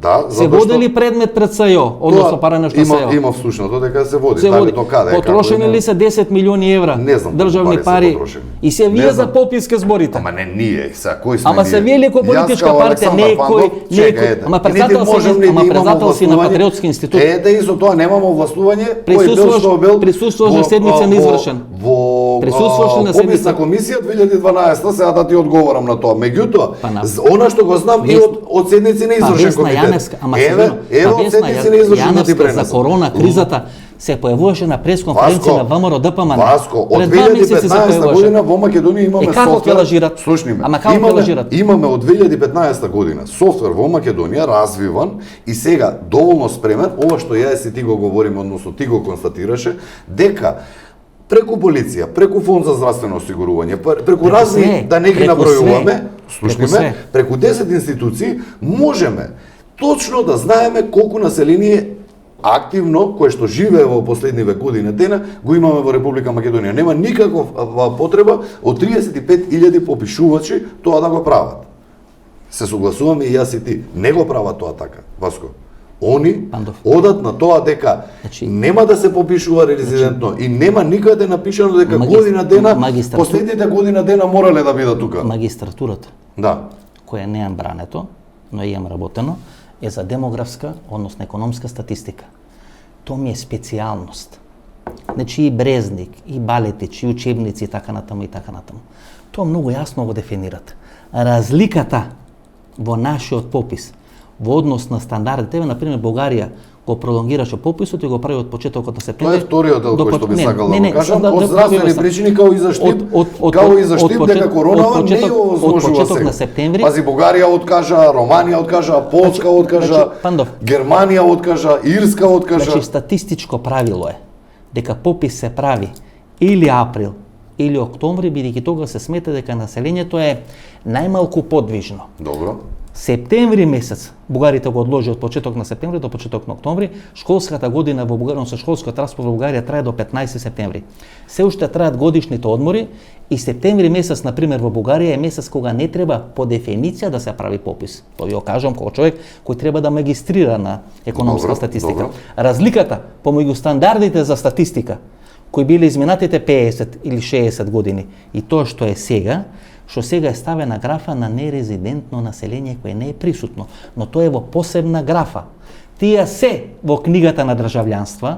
Да,
се води ли предмет пред СЈО, односно парано што СЈО?
Има вслушното дека се води, дали до каде е.
Потрошени ли се 10 милиони евра државни пари? И се вие за попис ке зборите.
Ама не ние, са кој сме ние?
Ама се вие ли кој политичка партија, некој, ама председател си на Патриотски институт.
Да и за тоа немамо овластување, кој бил што бил.
Присуствуваш на седница на извршен.
Во пописна комисија 2012, сега да ти одговорам на тоа. Меѓутоа, она што го знам и од седници на извршен комитет. Еве од седници на извршен ти пренесам.
За корона кризата се појавуваше на пресконференција на ВМРО ДПМН.
Васко, од 2015 година во Македонија имаме софтвер.
Слушни ме. Ама како ќе лажират?
Имаме од 2015 година софтвер во Македонија развиван и сега доволно спремен, ова што јас и ти го говорим, односно ти го констатираше, дека преку полиција, преку фонд за здравствено осигурување, преку разни, да не ги набројуваме, слушни ме, преку 10 институции можеме точно да знаеме колку население активно, кое што живее во последниве години дена, го имаме во Република Македонија. Нема никаква потреба од 35.000 попишувачи тоа да го прават. Се согласуваме и јас и ти. Не го прават тоа така, Васко. Они одат на тоа дека нема да се попишува резидентно и нема никаде напишано дека година дена, последните година дена морале да бидат тука.
Магистратурата, која не е брането, но е работено, е за демографска, односно економска статистика. Тоа ми е специјалност. Значи и Брезник, и Балетич, и учебници и така натаму и така натаму. Тоа многу јасно го дефинират. Разликата во нашиот попис во однос на стандардите, например Бугарија го пролонгираше пописот и го прави од почетокот на септември.
Тоа е вториот дел кој што би сакал да го кажам, од здравствени причини као и заштип, дека коронава не ја возможува сега. Пази, Бугарија откажа, Романија откажа, Полска откажа, Германија откажа, Ирска откажа.
Значи статистичко правило е дека попис се прави или април или октомври, бидејќи тога се смета дека населението е најмалку подвижно.
Добро.
Септември месец, бугарите го одложи од почеток на септември до почеток на октомври, школската година во Бугарија, со школскиот распоред во Бугарија трае до 15 септември. Се уште траат годишните одмори и септември месец, например, во Бугарија е месец кога не треба по дефиниција да се прави попис. Тоа ви го кажам како човек кој треба да магистрира на економска статистика. Разликата помеѓу стандардите за статистика кои биле изминатите 50 или 60 години и тоа што е сега, што сега е ставена графа на нерезидентно население кое не е присутно, но тоа е во посебна графа. Тие се во книгата на државјанства,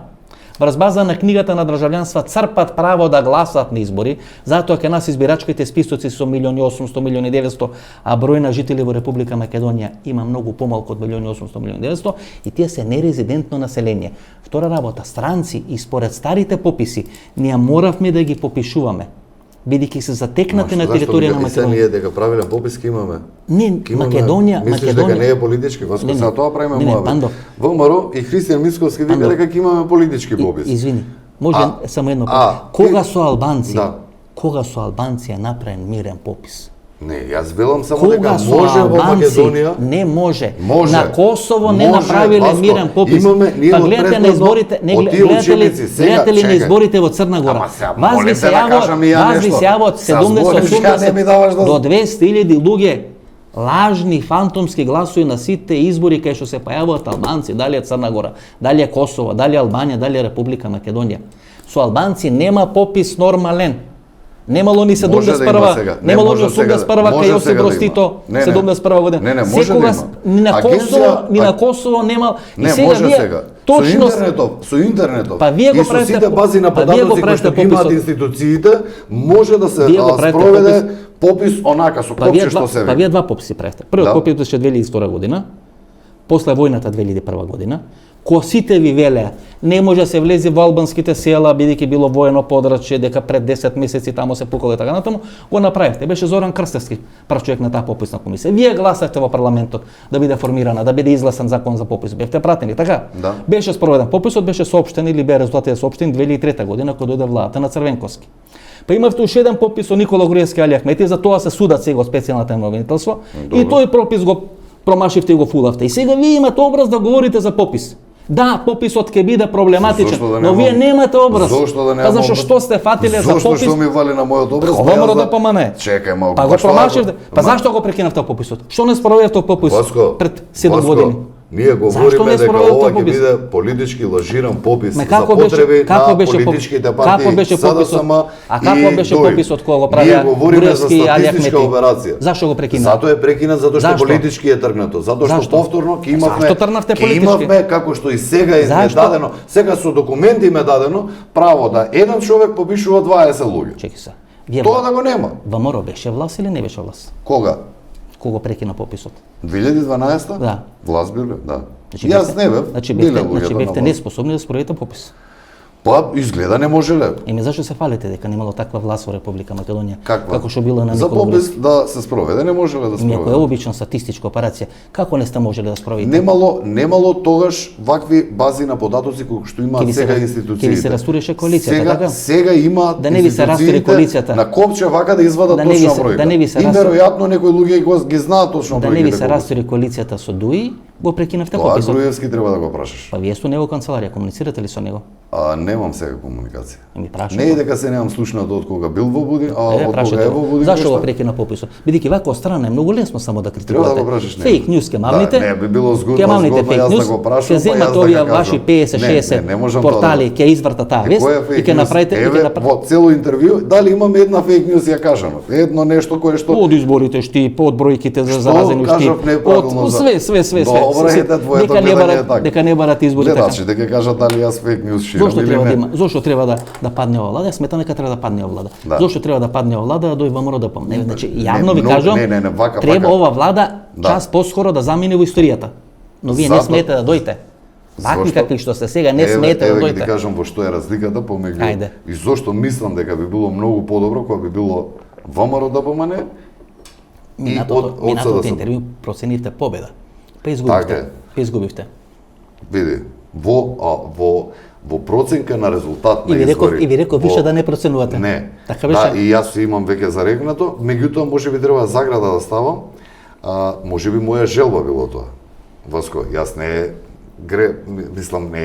врз база на книгата на државјанства црпат право да гласат на избори, затоа ке нас избирачките списоци со 1.800.000, 1.900.000, а број на жители во Република Македонија има многу помалку од 1.800.000, 1.900.000 и тие се нерезидентно население. Втора работа, странци и според старите пописи, ние моравме да ги попишуваме, бидејќи се затекнати на територија на
Македонија. Ние дека правилен попис ке имаме.
Не, Македонија,
мислиш дека не е политички, Васко, сега тоа правиме муабет. ВМРО и Христијан Мицковски вика дека ќе имаме политички попис.
Извини, може само едно кога со албанци? Кога со албанци е направен мирен попис?
Не, јас велам само дека може во Македонија.
Не може. На Косово не направиле мирен попис. Па гледате на изборите, гледате ли на изборите во Црна Гора? Вас ви се јават 70-80 до 200.000 луѓе лажни фантомски гласови на сите избори кај што се појавуваат албанци, дали е Црна Гора, дали е Косово, дали е Албанија, дали е Република Македонија. Со албанци нема попис нормален. Немало ни 71-ва, немало ни 81-ва кај Јосип Броз Тито, 71 година.
Не, може да има.
Ни на Косово немал.
Не, може сега. Со интернетов.
Па вие го
правите. И со сите бази на
па
податоци кои што имаат институциите, може да се спроведе попис онака со копче што се.
Па вие два пописи правите. Првиот попис беше 2002 година, после војната 2001 година. Ко сите ви велеа, не може да се влезе во албанските села, бидејќи било воено подрачје, дека пред 10 месеци тамо се пукало и така натаму, го направивте. Беше Зоран Крстевски, прв човек на таа пописна комисија. Вие гласахте во парламентот да биде формирана, да биде изгласан закон за попис. Бевте пратени, така?
Да.
Беше спроведен пописот, беше соопштен или бе резултатите соопштени 2003 година кога дојде владата на Црвенковски. Па имавте уште еден попис со Никола Груевски Али Ахмети, за тоа се судат сега од специјалното обвинителство. И тој попис го промашивте и го фулавте. И сега вие имате образ да говорите за попис. Да, пописот ќе биде проблематичен, но вие немате образ.
Зошто да
немам? Па зашто што сте фатиле за попис?
Зошто што ми вали на мојот образ?
Ова да помане.
Чекај малку.
Па го промашивте. Па зашто го прекинавте пописот? Што не спроведете попис пред 7 години?
Ние говориме дека ова ќе биде политички лажиран попис за потреби на политичките партии СДСМ
а како беше пописот кога го правеа Груевски и Али Ахмети? Зашто го прекинав?
Затоа е прекинат затоа што политички е тргнато, затоа што повторно ќе имавме како што и сега е дадено, сега со документи ме дадено право да еден човек попишува 20 луѓе.
Чеки се.
Тоа да го нема.
ВМРО беше власт или не беше власт?
Кога?
Кога прекина пописот?
2012?
Да.
Власт биле, да. Јас не бев.
Значи бевте неспособни да спроведете попис.
Па изгледа не можеле.
Еми зашто се фалите дека немало таква власт во Република Македонија?
Како
што било на
за
Никола
попис да се спроведе не можеле да спроведе.
Некоја обична статистичка операција. Како не сте можеле да спроведете?
Немало тогаш вакви бази на податоци кои што имаат сега институциите.
Ќе ви се растурише коалицијата, така?
Сега имаат
да не ви се растури коалицијата.
На копче вака да извадат точна бројка.
Да не ви се
и веројатно некои луѓе ги знаат точно бројките.
Да не ви се растури коалицијата со ДУИ, го прекинавте пописот.
Тоа Груевски треба да го прашаш.
Па вие со него канцеларија комуницирате ли со него?
Немам сега комуникација.
Прашам.
Не е дека се немам слушнато од кога бил во Будин, а од кога е во Будин.
Зашто го прекина пописот? Бидејќи вака страна е многу лесно само да критикувате.
Треба да го прашаш него.
Фейк ньюс ке мамните.
Не би било згодно јас да го прашам.
Ќе земат овие ваши 50-60 портали, ќе извртат таа вест и ќе направите
во цело интервју дали имаме една фейк ньюс ја кажано. Едно нешто кое што
од изборите шти, од бројките за заразени шти. Од све. Дека не барат избори така.
Гледачите ќе кажат дали јас фейк ньюс ширам или не.
Зошто треба да падне ова влада? Сметам дека треба да падне ова влада. Зошто треба да падне ова влада, да дојде ВМРО да помне. Значи јавно ви кажувам, треба ова влада час поскоро да замине во историјата. Но вие не смеете да дојдете. Вакви какви што сте сега, не смеете да дојдете.
Еве ти кажам во што е разликата помеѓу и зошто мислам дека би било многу подобро кога би било ВМРО да помане и од СДСМ.
Интервју проценивте победа. Па изгубивте.
Види, во проценка на резултат на избори.
И ви реков више да не проценувате.
Не.
Така беше.
Да, и јас имам веќе зарекнато, меѓутоа можеби треба заграда да ставам. Можеби моја желба било тоа. Васко, јас не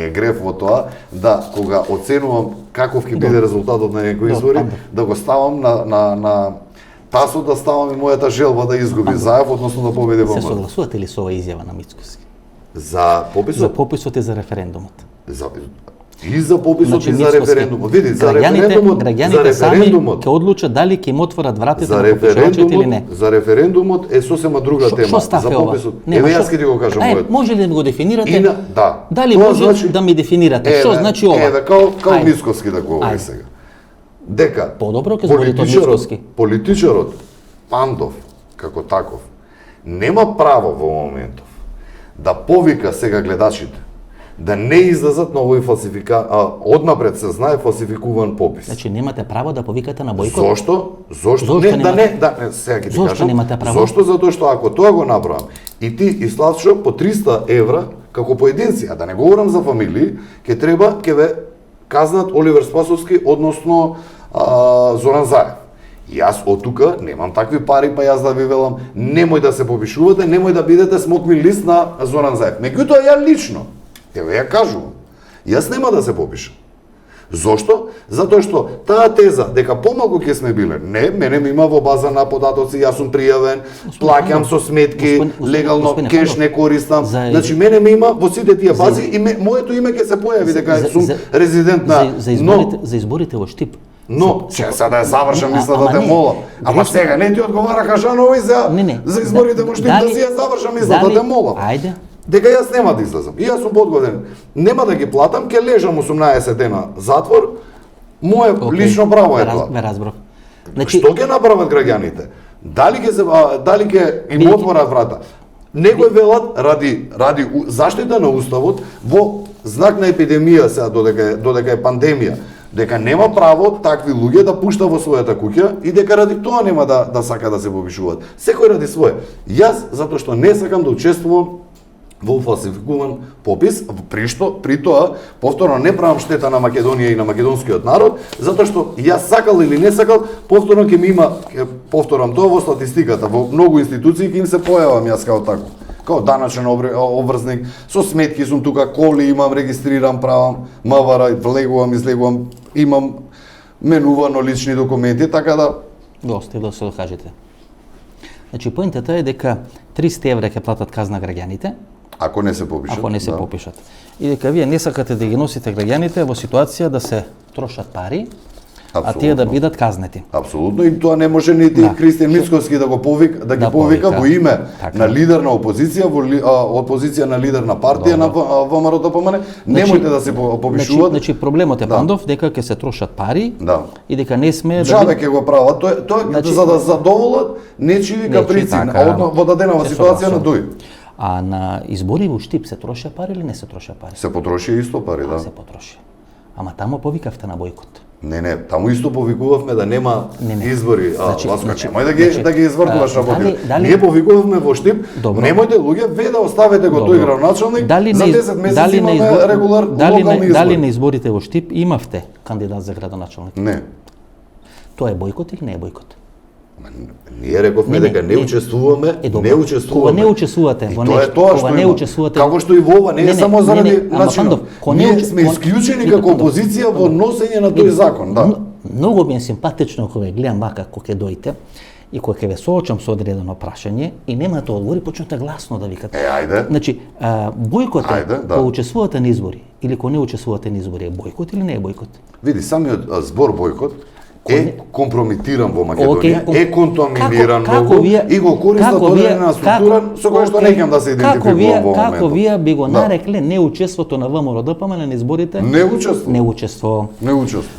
е греф во тоа да кога оценувам каков ќе биде резултатот на некои избори, да го ставам на тасот, да ставам и мојата желба да изгуби Заев, односно да победи ВМРО.
Се согласувате ли со оваа изјава на Мицковски?
За пописот?
За пописот и за референдумот.
И за пописот и за референдумот. Види, за
граѓаните сами ќе одлучат дали ќе им отворат вратите на попишувачите или не.
За референдумот е сосема друга тема.
Што став
за
е ова?
пописот. Еве јас ќе ти го кажам мојот.
Може ли да ми го дефинирате?
Да.
Дали може да ми дефинирате? Што значи ова?
Еве, као Мицкоски да говори сега. Дека
подобро ќе збори тоа Мицкоски.
Политичарот Пандов како таков нема право во моментов да повика сега гледачите да не излезат на овој однапред се знае фалсификуван попис.
Значи немате право да повикате на бойкот?
Зошто? Сега ќе ти кажам.
Зошто немате право?
Зошто? Затоа што ако тоа го направам и ти и Славчо по 300 евра како поединци, а да не говорам за фамилии, ќе ве казнат Оливер Спасовски, односно Зоран Заев. Јас од тука немам такви пари, па јас да ви велам, немој да се попишувате, немој да бидете смоквин лист на Зоран Заев. Меѓутоа ја лично, еве ја кажувам, јас нема да се попишам. Зошто? Затоа што таа теза дека помалку ќе сме биле, не, мене ми има во база на податоци, јас сум пријавен, плаќам со сметки, легално кеш не користам. Значи мене ми има во сите тие бази и моето име ќе се појави дека сум резидент на
за изборите во Штип.
Но, сега да ја завршам, мисла да те молам. Ама сега не ти одговараха Жанови за изборите во Штип, да си ја завршам, мисла да те молам.
Ајде.
Дека јас нема да излезам. И јас сум подгоден. Нема да ги платам, ќе лежам 18 дена затвор. Моје лично право е тоа.
Ве разбрав.
Што ќе направат граѓаните? Дали ќе им отворат врата? Некој велат ради заштита на уставот во знак на епидемија сега додека е пандемија, дека нема право такви луѓе да пушта во својата куќа и дека ради тоа нема да сака да се побишуваат. Секој ради свое. Јас затоа што не сакам да учествувам во фалсификуван попис, при тоа повторно не правам штета на Македонија и на македонскиот народ, затоа што јас сакал или не сакал, повторно ќе ми има, повторам тоа во статистиката, во многу институции ќе им се појавам јас као тако. Као даначен обврзник, со сметки сум тука, коли имам, регистрирам, правам, МВР, влегувам, излегувам, имам менувано лични документи, така да...
Гости, да се докажете. Значи, поентата е дека 300 евра ќе платат казна граѓаните,
ако не се
попишат. И дека вие не сакате да ги носите граѓаните во ситуација да се трошат пари, а тие да бидат казнети.
Апсолутно, и тоа не може нити Христијан Мицкоски да ги повика во име на лидер на опозиција, од позиција на лидер на партија на ВМРО-ДПМН, немојте да се попишуваат.
Значи проблемот е Пандов дека ќе се трошат пари и дека не сме
Джабе ќе го прават, тоа за да задоволат нечиви каприци во даденава ситуација на тој.
А на избори во Штип се троше пари или не се троше пари?
Се потроши исто пари, да.
Се потроши. Ама таму повикавте на бойкот.
Не, таму исто повикувавме да нема избори. Немој да ги извртуваш работите. Ние повикувавме во Штип, немојте луѓе, ве да оставете го тој градоначалник, за 10 месеци имаме регулар локални избори.
Дали на изборите во Штип имавте кандидат за градоначалник?
Не.
Тоа е бойкот или не е бойкот?
Ние рековме дека не учествуваме,
не учествуваме. Кога не учествувате во нешто, кога не учествувате,
како што и во ова, не е само заради начинот. Ние сме исклучени како опозиција во носење на тој закон, да.
Многу ми е симпатично кога гледам вака кога ќе дојте и кога ќе ве соочам со одредено прашање и немате одговори, почнете гласно да викате.
Ајде.
Значи, бойкот е кога учествувате на избори или кога не учествувате на избори, е бойкот или не е бойкот?
Види, самиот збор бойкот е компрометиран во Македонија, е контаминиран многу и го користат одредена структура со која што не ќе да се идентификувам во моментот.
Како вие би го нарекле неучеството на ВМРО-ДПМН на изборите?
Неучество.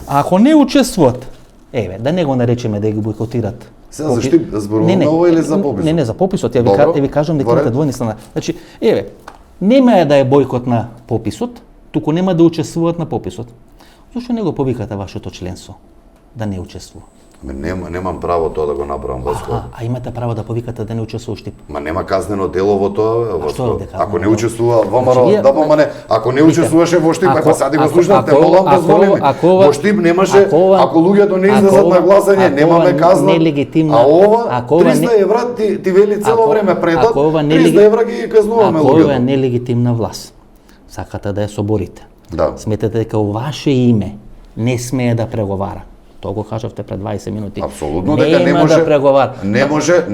Ако не учествуват, еве, да не го наречеме да ги бойкотират.
Сега зашто зборуваме ова или за пописот?
Не, за пописот. Ја ви кажам дека имате двојни страна. Значи, еве, нема да е бойкот на пописот, туку нема да учествуваат на пописот. Зошто не го повикате вашето членство? Да не учествува.
Немам право тоа да го направам, Васко.
А имате право да повикате да не учествува Штип.
Ма нема казнено дело во тоа, Васко.
Што
ако не учествува ВМРО, ако не учествуваше во Штип, па сади го слушнате, молам дозволи ми. Во Штип немаше, ако луѓето не излезат на гласање, немаме казна. А ова 300 евра ти вели цело време предат, 300 евра ги казнуваме луѓето.
Ако ова е нелегитимна власт, сакате да ја соборите.
Да.
Сметате дека во ваше име не смее да преговара. Тоа го кажавте пред 20 минути.
Апсолутно дека не може
да преговара.
Не може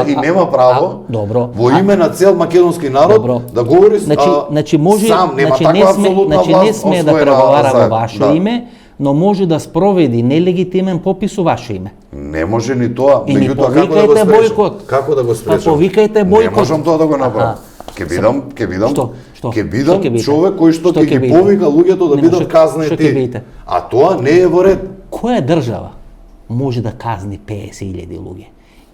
и нема право
добро.
во име на цел македонски народ
Добро.
да говори
Значи може,
сам, нема
значи
таква апсолутна власт.
не сме да
освоена
преговара
заедно.
во ваше
Да.
име, но може да спроведи нелегитимен попис во ваше име.
Не може ни тоа,
И ни
меѓутоа како да го
повикајте
спречам?
бойкот.
Како да го спречам?
повикајте бойкот.
Не можам тоа да го направам.
Аха.
Ќе бидам
Што?
ќе бидам
Што ќе бидете?
човек кој што
Што
ќе
ќе
ги
бидете?
повика луѓето да
Не,
бидат
што ќе
казнети.
бидете?
А тоа не е во ред.
Која држава може да казни 50.000 луѓе?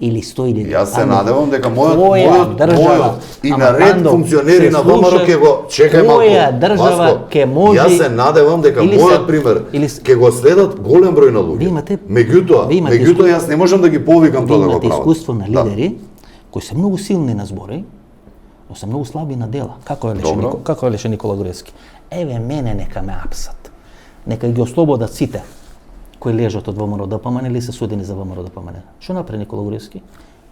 Или 100.000?
Јас се
Ами,
надевам дека
која
мојот
држава?
и
Ама,
на ред
Пандо,
функционери
се
на ВМРО
слуша,
ќе го чекај малку.
која држава
Васко,
ќе може-
Јас се надевам дека
Или
мојот
се-
пример
или
ќе го следат голем број на луѓе.
Ви имате-
Меѓутоа,
ви имате
јас не можам да ги повикам тоа да го
имате
прават.
искуство на
Да.
лидери кои се многу силни на збори, но се многу слаби на дела.
Добро.
Како велеше Никола Груевски? Еве мене нека ме апсат. Нека ги ослободат сите кои лежат од ВМРО ДПМН или се судени за ВМРО ДПМН. Што направи Никола Груевски?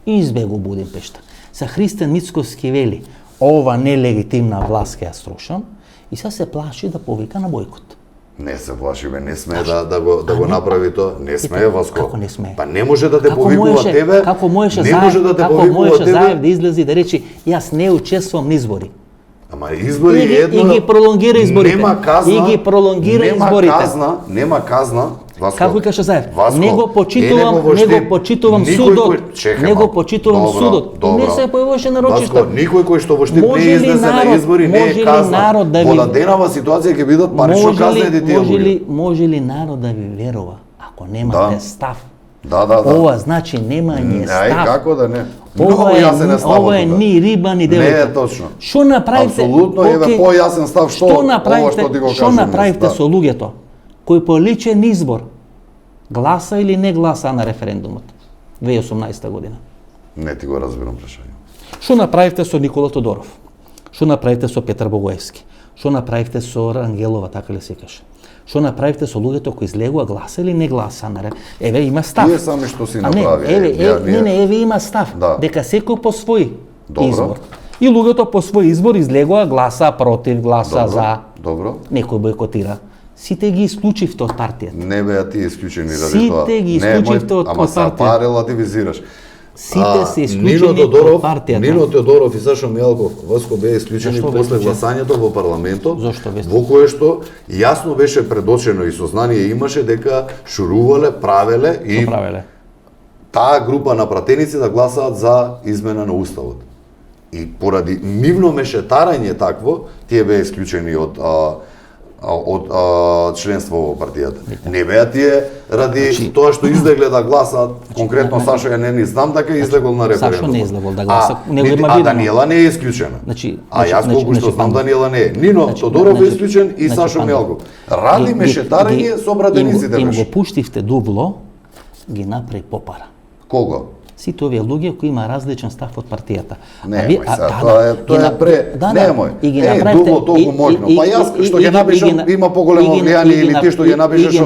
Избегу Будимпешта. Са Христијан Мицковски вели, ова нелегитимна власт ќе ја струшам, и сега се плаши да повика на бойкот.
Не се плаши, бе, не смее да го направи тоа. Не смее, Васко.
Како не смее?
Па не може да те
Како
повикува
можеше-
тебе.
Како можеше
не
Заев,
може да те
како
повикува
можеше Заев
тебе.
да излезе и да рече јас не учествувам на избори.
Ама избори
И ги-
е едно.
и ги пролонгира изборите.
Нема казна.
И ги пролонгира изборите.
Нема казна. Васко,
Како каже Заев?
Васко,
Не го почитувам,
во
не
штип.
го почитувам
Никој
судот.
чекај
Не го
малку.
почитувам
Добро,
судот. И не
добро.
се појавуваше на рочишта.
Васко, никој кој што во штип
Може
не
ли
излезе на
народ-
избори не
може
е
ли
казна.
народ да ви-
Во даденава ситуација ќе бидат парично казнети тие луѓе.
може ли народ да ви верува ако немате
Да.
став?
Да.
Ова значи немање
Ај,
став.
како да не?
Ова
Многу јасен е ставот
ова е
тука.
ни риба ни
Не
девојка.
е точно.
Што направите?
Апсолутно, еве
Океј,
појасен став што ова
направите?
што ти го
Што
кажам.
направите
да.
со луѓето кои по личен избор гласа или не гласа на референдумот 2018 година?
Не ти го разбирам прашање.
Што направивте со Никола Тодоров? Што направивте со Петар Богоевски? Што направивте со Рангелова, така ли се каже? Што направивте со луѓето кои излегува гласа или не гласа на Еве има став.
Тие сами што си
А не,
направи.
еве има став.
Да.
Дека секој по свој
Добро.
избор. И луѓето по свој избор излегува гласа против, гласа за.
Добро.
Некој бойкотира. Сите ги исклучивте од партијата.
Не беа тие исклучени ради
Сите
тоа.
ги исклучивте од
Ама са
партијата.
па релативизираш.
Сите се
Нино
исклучени
Тодоров,
од партијата.
Нино Тодоров и Сашо Мијалков, Васко беа исклучени
Зашто беа
после
исклучени?
гласањето во парламентот,
Зошто беа
во кое што јасно беше предочено и сознание имаше дека шурувале, правеле и
Што правеле?
таа група на пратеници да гласаат за измена на уставот. И поради нивно мешетарање такво, тие беа исклучени од членство во партијата. Не беа тие ради тоа што излегле да гласаат, конкретно Сашо ја не знам дека излегол на референдум.
Сашо не излегол да гласа, него има видено.
Даниела не е исклучена. Јас колку што знам Даниела не е. Нино Тодоров е исклучен и Сашо Мијалков. Ради мешетарење со пратениците
Им
беше.
го пуштивте дубло, ги направи попара.
Кого?
Сите овие луѓе кои има различен став од партијата.
Не, тоа е пре, немој. Дуго толку моќно. Па јас што ќе напишам има поголемо влијание или ти што ќе напишеш.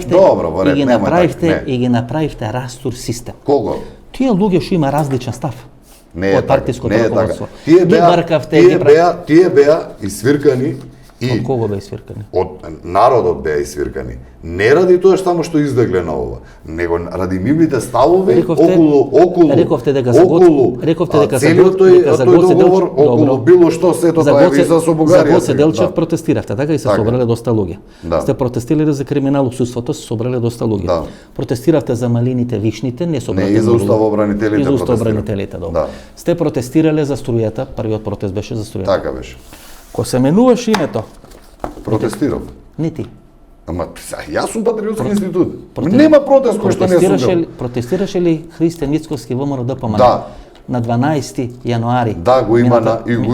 Добро, во ред, немој така.
И ги направивте растур систем.
Кого?
Тие луѓе што има различен став
Не е
од
така,
партиското
не е така.
раководство. Ги бркавте, ги
Тие беа isвиркани и
од кого беа свиркани?
од народот беа isвиркани. Не ради тоа само што излегле на ова, него ради нивните ставови околу
рековте дека
целиот тој договор околу било што сето тоа е виза со Бугарија.
За Гоце Делчев протестиравте, така и се собрале доста луѓе.
Да.
Сте протестирале за криминалсудството, се собрале доста луѓе.
Да.
Протестиравте за малините, вишните, не собрале.
Не, и за уставобранителите.
И за уставобранителите, добро.
Да.
Сте протестирале за струјата, првиот протест беше за струјата.
Така беше.
Ко се менуваш името,
Протестирав.
не ти.
Ама јас сум патриотски институт. Нема протест кој што не сум.
Протестираше ли Христијан Мицковски ВМРО ДПМН?
Да.
На 12 јануари.
Да, го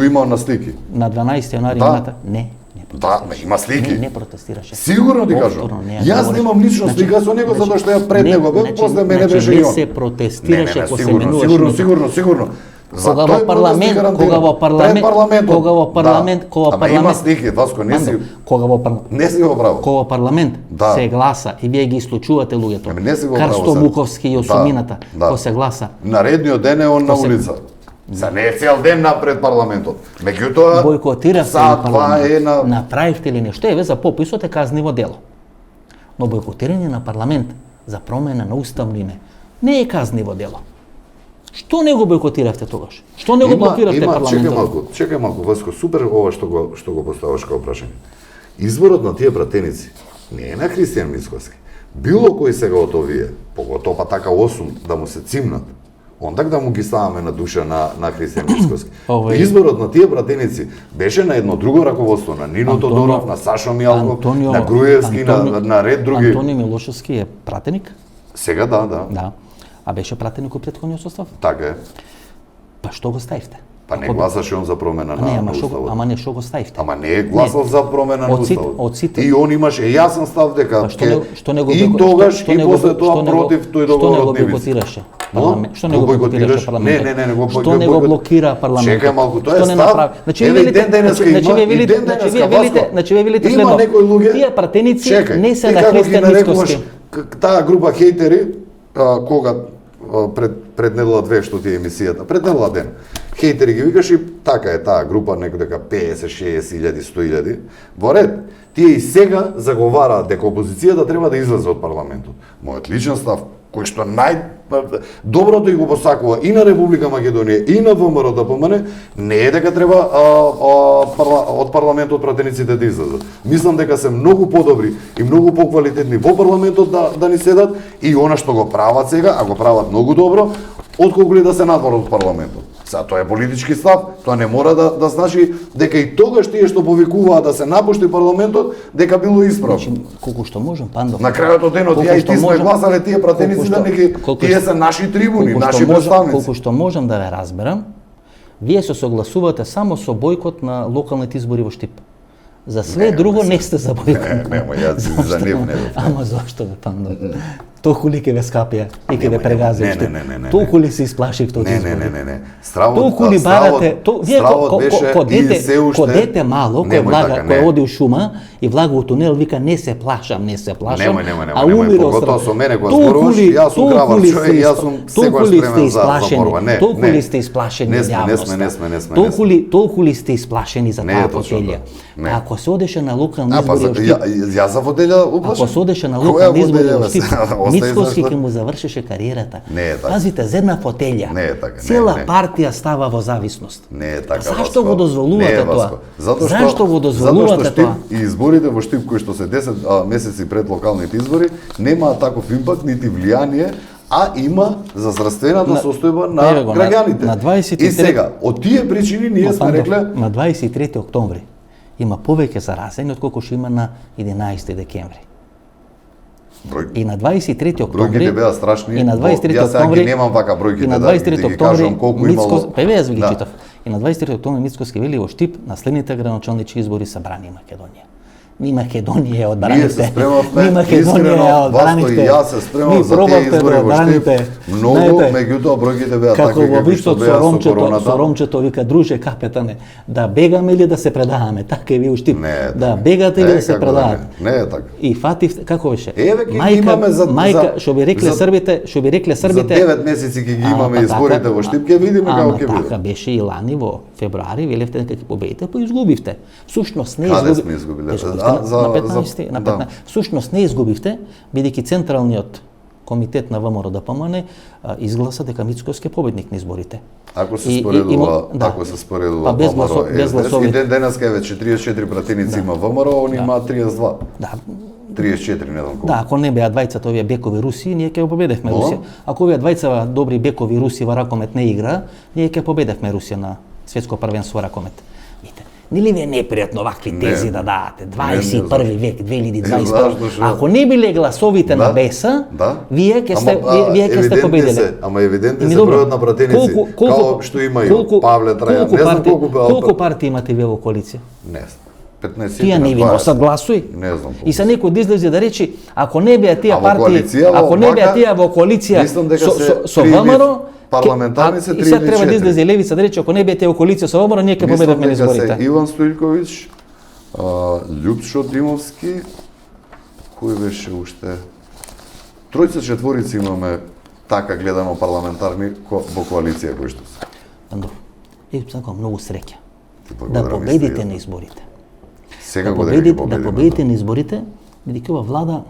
има на слики.
На 12 јануари
Да.
имате? Не.
Да, има слики.
Не протестираше.
Сигурно ти кажам.
Повторно не ја
Јас
говориш.
немам лично слика со него затоа што ја пред него бев, после мене беше и
не
он.
се протестираше, ако се менуваш.
Сигурно.
Кога во парламент,
Ама има слики, Васко, не си го право.
кога во парламент
Да.
се гласа и вие ги исклучувате луѓето.
Ами не си го право
Карсто
сега.
Буковски и Осумината,
Да.
кога се гласа.
Наредниот ден е он на улица. За не е цел ден напред парламентот. Меѓутоа,
Бојкотиравте
саат
ли
два
парламент?
е на...
Направивте ли нешто? Еве за пописот е казниво дело. Но бојкотирање на парламент за промена на уставно име не е казниво дело. Што не го бойкотиравте тогаш? Што не го блокиравте парламентот?
Чекај малку, Васко, супер ова што го поставаш како прашање. Изборот на тие пратеници не е на Христијан Мицкоски. Било кој сега од овие, поготоа па така 8 да му се цимнат, ондак да му ги ставаме на душа на Христијан Мицкоски. Изборот на тие пратеници беше на едно друго раководство, на Нино Тодоров, на Сашо Мијалков, на Груевски, на ред други.
Антонио Милошевски е пратеник?
Сега да.
Да. А беше пратеник у претходниот состав?
Така е.
Па што го ставивте?
Па не гласаше он за промена на уставот.
Ама не, што го ставивте?
Ама не е гласал за промена на уставот. И он имаше јасен став дека и тогаш и после тоа против тој договор од Невица.
Што не го бойкотираше парламентот?
Не го бойкотира.
Што не го блокира парламентот?
Чекај малку, тоа е став. Еве и ден денеска има, и ден денеска Васко.
Значи вие велите следно.
Има некои луѓе.
Тие пратеници не се на Христијан Мицкоски.
Таа група хейтери кога пред недела 2 што ти е емисијата, пред недела ден. Хейтери ги викаш и така е таа група, некој дека 50, 60 илјади, 100 илјади. Во ред, тие и сега заговараат дека опозицијата треба да излезе од парламентот. Мојот личен став, кој што доброто и го посакува и на Република Македонија и на ВМРО ДПМН, не е дека треба од парламентот пратениците да излезат. Мислам дека се многу подобри и многу поквалитетни во парламентот да ни седат и она што го прават сега, а го прават многу добро, отколку ли да се надвор од парламентот. Сега тоа е политички став, тоа не мора да значи дека и тогаш тие што повикуваат да се напушти парламентот, дека било исправно.
Значи, колку што можем, Пандов.
На крајот од денот ја и ти сме гласале тие пратеници да тие се наши трибуни, наши представници.
Колку што можам да ве разберам, вие се согласувате само со бојкот на локалните избори во Штип. За све друго не сте за бојкот.
Не, јас за нив не.
Ама зошто бе, Пандов? Толку ли ке ве скапија и ке ве прегази Штип? Толку ли се исплашивте од избори?
Не.
Толку ли барате, вие ко дете мало, кој оди у шума и влага у тунел, вика не се плашам, а умира од
страх. Со мене кога зборуваш, јас сум гравар човек, јас сум секогаш спремен за борба.
Толку ли сте исплашени од јавноста? Толку ли сте исплашени за таа фотелја? Ако се одеше на локални избори,
јас за фотелја уплашам.
Ако се одеше на локални избори во Штип, Мицкоски ќе му завршеше кариерата. Пазите, за една фотелја. Цела партија става во зависност.
Не е така.
Зашто го дозволувате тоа? Зашто го дозволувате тоа?
И изборите во Штип кои што се 10 месеци пред локалните избори немаат таков импакт нити влијание, а има за здравствената состојба на граѓаните. И сега, од тие причини ние сме рекле
на 23 октомври има повеќе заразени отколку што има на 11 декември. И на 23 октомври
бројките беа страшни.
И на 23
октомври
јас сега
немам вака бројките
да ги кажам
колку имало.
Јас ви ги читав. И на 23 октомври Мицкоски вели во Штип на следните градоначалнички избори са брани Македонија. Ни Македонија е одбраните.
Ние се спремавме,
Ни Македонија е одбраните.
И јас се спремав за тие избори во Штип. Многу, меѓутоа бројките беа такви какви што беа со короната.
Со Ромчето вика, друже капетане, да бегаме или да се предаваме? Така е ви у Штип. Да бегате или да се предавате?
Не е така.
И фатив, како беше?
Мајка,
што би рекле србите,
за 9 месеци ќе ги имаме изборите во Штип, ќе видиме како ќе биде.
Така беше и лани во февруари, велевте дека ќе победите, па изгубивте. Всушност не
изгубивте. Каде сме изгубиле?
На 15. Всушност не изгубивте, бидејќи централниот комитет на ВМРО ДПМН изгласа дека Мицкоски е победник на изборите.
Ако се споредува ВМРО и ден денеска е 44 пратеници има ВМРО, они имаат 32.
Да.
34, не знам колку.
Да, ако не беа двајцата овие бекови Руси, ние ќе победевме Русија. Ако овие двајца добри бекови Руси во ракомет не игра, ние ќе победевме Русија на светско првенство ракомет. Нели ви е непријатно вакви тези да дадете? 21 век, 2020. Ако не биле гласовите на Беса, вие ќе сте победиле.
Ама евидентни се бројот на пратеници, као што имају Павле Трајан, не знам колку беа.
Колку партии имате вие во коалиција?
Не знам. 15.
Тие не ви носат гласови.
Не знам.
И се некој да излезе да речи, ако не беа тие партии, ако не беа тие во коалиција со ВМРО,
парламентарни се 3 или 4.
И сега треба да излезе Левица да рече, ако не бете во коалиција со ВМРО, ние ќе победевме на изборите.
Мислам дека се Иван Стојковиќ, Љупшо Димовски, кој беше уште? Тројца четворици имаме така гледано парламентарни во коалиција кои што се.
Пандов, сакам многу среќа. Да победите на изборите.
Сега
да победите на изборите, бидејќи ова влада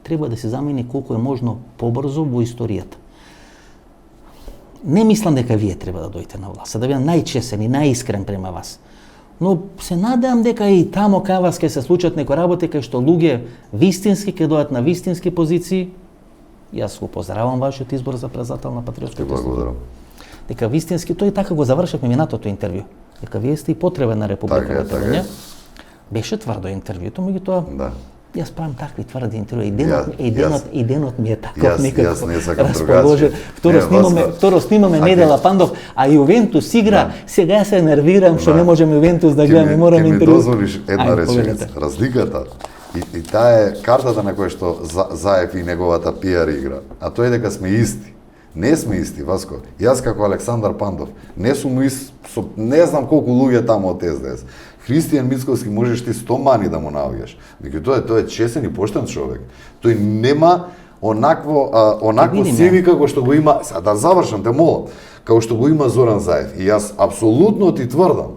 треба да се замени колку е можно побрзо во историјата. Не мислам дека вие треба да дојдете на власт, да бидам најчесен и најискрен према вас. Но се надевам дека и тамо кај вас ќе се случат некои работи кај што луѓе вистински ќе дојдат на вистински позиции. Јас го поздравам вашиот избор за председател на Патриотското
Ти благодарам.
Дека вистински, тој така го завршивме минатото интервју. Дека вие сте и потребен на Република Македонија. Беше тврдо интервјуто, меѓутоа
Да.
јас правам такви тврди интервјуи. И денот ми е таков
Јас не сакам
расположен.
другачи.
Второ снимаме Недела Пандов, а Јувентус игра. Сега се нервирам што не можем Јувентус да гледаме, морам интервју.
Ке ми дозволиш една реченица. Разликата и таа е картата на која што Заев и неговата пиар игра. А тоа е дека сме исти. Не сме исти, Васко. Јас како Александар Пандов не сум со не знам колку луѓе таму од СДС. Христијан Мицковски можеш ти 100 мани да му наоѓаш. Меѓутоа тој е чесен и поштен човек. Тој нема онакво CV како што го има, да завршам, те молам, како што го има Зоран Заев. И јас апсолутно ти тврдам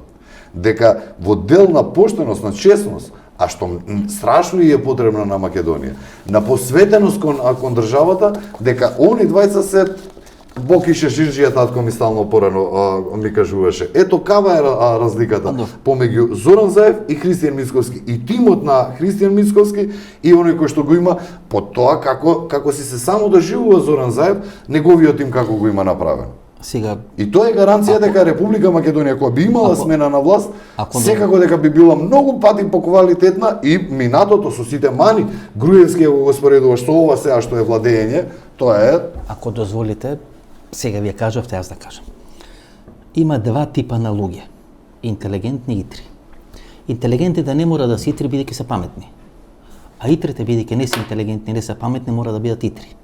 дека во дел на поштеност, на честност, а што страшно и е потребно на Македонија, на посветеност кон државата, дека они двајца се Бог и Шеширџија, татко ми стално порано ми кажуваше. Ето кава е разликата помеѓу Зоран Заев и Христијан Мицковски. И тимот на Христијан Мицковски и оној кој што го има по тоа како си се само доживува Зоран Заев, неговиот тим како го има направено.
Сега
И тоа е гаранција дека Република Македонија која би имала смена на власт, секако дека би била многу пати поквалитетна и минатото со сите мани, Груевски го споредува што ова сега што е владење, тоа е.
Ако дозволите, сега вие кажавте, јас да кажам. Има два типа на луѓе. Интелигентни и итри. Интелигентите не мора да се итри бидејќи се паметни. А итрите бидејќи не се интелигентни, не се паметни, мора да бидат итри.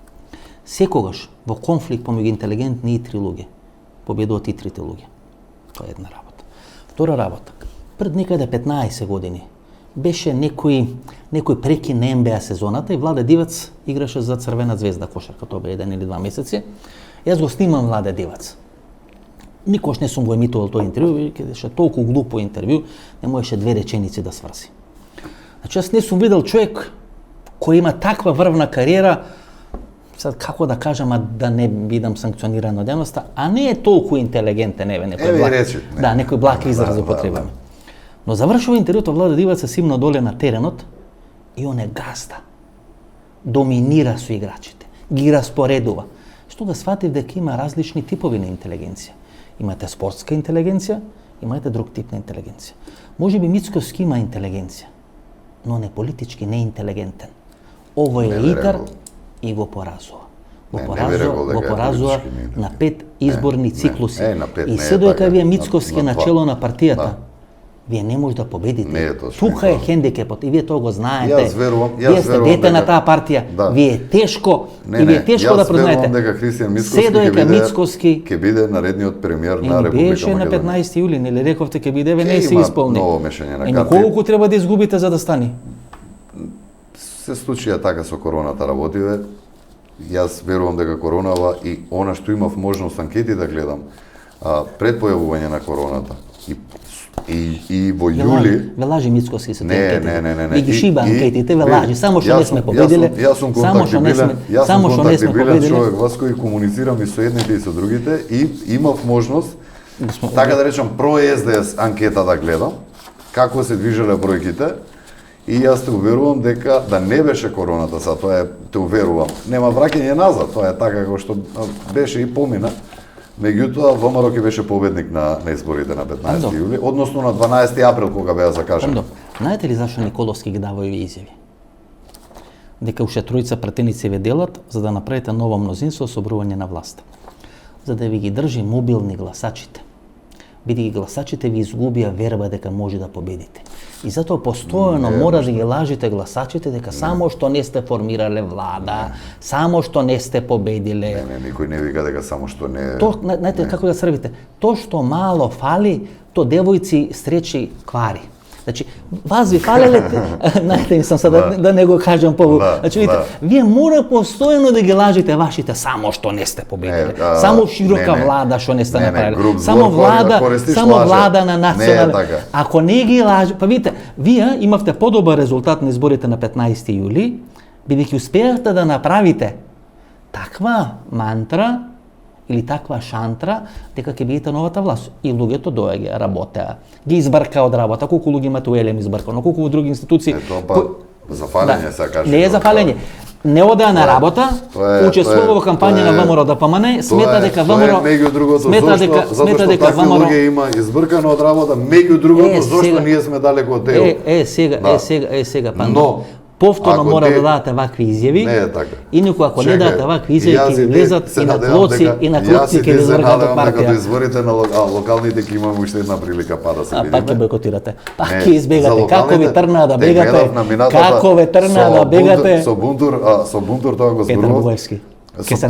Секогаш во конфликт помеѓу интелигентни и итри луѓе победуваат итрите луѓе. Тоа е една работа. Втора работа. Пред некаде 15 години беше некој прекин на НБА сезоната и Владе Дивац играше за Црвена звезда кошарка, тоа бе 1 или 2 месеци. Јас го снимам Владе Дивац. Никош не сум го емитувал тој интервју, ќе беше толку глупо интервју, не можеше 2 реченици да сврси. Значи јас не сум видел човек кој има таква врвна кариера, сад како да кажам, а да не бидам санкциониран од јавноста, а не е толку интелигентен, некој благ. Да, некој благ израз употребаме. Но завршува интервјуто Владе Дивац се симна доле на теренот и он е газда. Доминира со играчите, ги распоредува. Што да сватив дека има различни типови на интелигенција. Имате спортска интелигенција, имате друг тип на интелигенција. Можеби Мицковски има интелигенција, но не политички, не интелигентен. Овој е итар и го поразува. Го поразува на 5 изборни циклуси. И се доека вие Мицковски на чело на партијата, вие не може да победите. Тука е хендикепот и вие тоа го знаете. Вие сте дете на таа партија. Вие е тешко и вие е тешко да признаете.
Дека Христијан Мицковски ќе биде наредниот премиер на Република Македонија.
Беше на 15 јули, нели рековте ќе биде, не се исполни.
Ново мешање на карти.
Колку треба да изгубите за да стане?
Се случија така со короната работиве. Јас верувам дека коронава и она што имав можност анкети да гледам, пред појавување на короната и во јули.
Ве лажи Мицковски се
анкетите. Не.
Ви ги шиба анкетите, ве лажи, само што не сме победиле.
Јас сум контактибилен човек, вас кој комуницирам и со едните и со другите и имав можност, така да речам, про СДС анкета да гледам, како се движеле бројките. И јас те уверувам дека да не беше короната, са тоа е, те уверувам, нема враќање назад, тоа е така како што беше и помина. Меѓутоа, ВМРО ќе беше победник на изборите на 15 јули, односно на 12 април кога беа закажани.
Знаете ли зашто Николовски ги дава овие изјави? Дека уште тројца пратеници ве делат за да направите ново мнозинство со обрување на власт. За да ви ги држи мобилни гласачите. Бидејќи гласачите ви изгубија верба дека може да победите. И затоа постојано мора да ги лажите гласачите дека само што не сте формирале влада, само што не сте победиле.
Не, никој не вика дека само што не.
Знаете како да србите? То што мало фали, то девојци стречи квари. Значи, вас ви фалеле, знаете, мислам сега да не го кажам повеќе. Значи, видите, вие мора постојано да ги лажите вашите само што не сте победиле. Само широка влада што не сте направиле. Само влада на национален. Ако не ги лажи, па видите, вие имавте подобар резултат на изборите на 15 јули, бидејќи успеавте да направите таква мантра или таква шантра дека ќе бидете новата власт. И луѓето доаѓа, работеа, ги избрка од работа, колку луѓе имате у Елем избркано, колку во други институции.
Зафалење се каже.
Не е зафалење. Не одеа на работа, учествува во кампања на ВМРО ДПМН, смета дека ВМРО
меѓу другото зашто такви луѓе има избркано од работа, меѓу другото зашто ние сме далеко од тео.
Сега Пандо. Повторно мора да дадете вакви изјави.
Не е така.
Инаку ако не дадете вакви изјави ќе ви влезат и на клоци и на клоци ќе ви извргат од партија.
Дека до изборите на локалните ќе имаме уште една прилика па да се видиме.
Пак ќе бойкотирате. Пак ќе избегате. Како ви тргнаа да бегате? Како ве тргнаа да бегате?
Со Бунтур тоа го зборував.
Петар Бугаевски. Ке се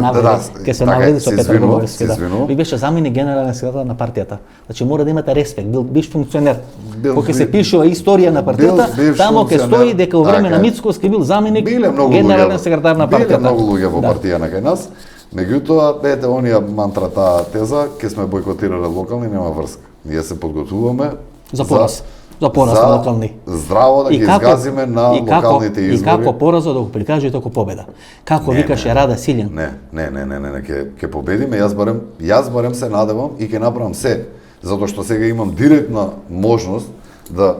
навреди со Петар Бугаевски. Ви беше заменик генерален секретар на партијата. Значи мора да имате респект. Биш функционер. Кога се пишува историја на партијата, тамо ќе стои дека во време на Мицковски бил заменик генерален секретар на партијата.
Биле многу луѓе во партијата кај нас. Меѓутоа, ете, онија мантрата теза, ќе сме бойкотирале локални, нема врска. Ние се подготвуваме
за пораз на локални.
Здраво да ги изгазиме на локалните избори.
И како поразот да го прикажете како победа. Како викаше Рада Силјан.
Не, ќе победиме, јас барем се надевам и ќе направам се, затоа што сега имам директна можност да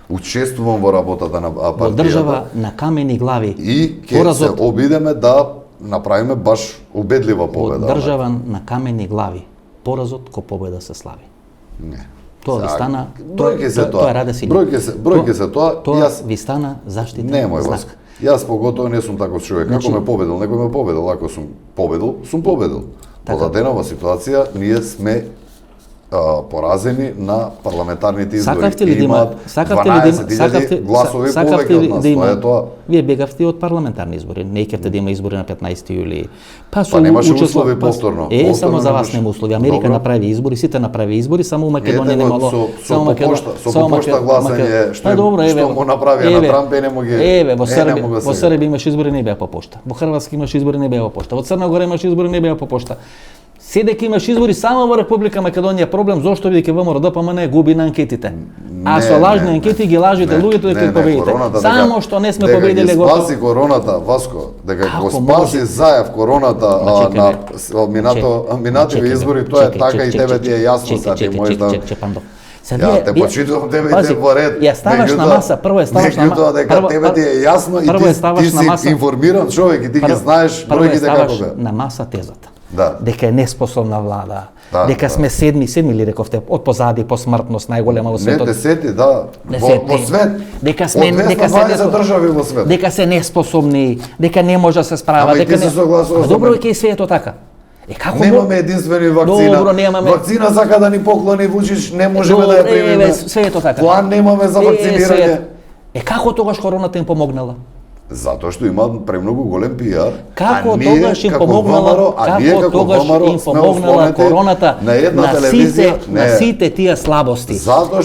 учествувам во работата на партијата.
Во држава на камени глави.
И ќе се обидеме да направиме баш убедлива победа.
Во држава на камени глави, поразот ко победа се слави.
Не.
Тоа ви стана, тоа е Рада Силјан.
Бројке се тоа.
Тоа ви стана заштитен знак.
Јас поготово не сум таков човек. Како ме победил, некој ме победил. Ако сум победил. Во даденава ситуација ние сме поразени на парламентарните избори.
Сакавте ли да има
12.000 гласови повеќе од нас. Тоа е тоа.
Вие бегавте од парламентарни избори. Не икавте да има избори на 15 јули.
Па немаше услови повторно.
Само за вас нема услови. Америка направи избори, сите направи избори, само Македонија немало.
Со пошта гласање што му направија на Трамп не му ги.
Еве, во Србија имаше избори не беа по пошта. Во Хрватска имаше избори не беа по пошта. Во Црна Гора имаше избори не беа по пошта. Седејќи имаш избори само во Република Македонија, проблем зошто бидејќи ВМРО ДПМН губи на анкетите. А со лажни анкети ги лажите луѓето дека ќе победите. Само што не сме победиле го.
Дека спаси короната, Васко, дека го спаси Заев короната на минативи избори, тоа е така и тебе ти е јасно сега ти можеш да. Ја те почитувам тебе и те во ред.
Ја ставаш на маса, прво ја ставаш на маса.
Меѓутоа дека тебе ти е јасно и ти си информиран човек и ти ги знаеш бројките како бе.
На маса тезата.
Да.
Дека е неспособна влада, дека сме седми ли рековте, од позади по смртност најголема во светот.
Не, десети, да. Во свет.
Дека сме
220 држави во свет.
Дека се неспособни, дека не може да се справа, дека не. Добро е кај светот така. Како
немаме единствени вакцина.
Добро, немаме.
Вакцина сака да ни поклони Вучич, не можеме да ја примиме.
Светот така.
План немаме за вакцинирање.
Како тогаш короната им помогнала?
Затоа што има премногу голем пиар.
Како тогаш им помогнала? Како тогаш им помогнала короната на сите тие слабости,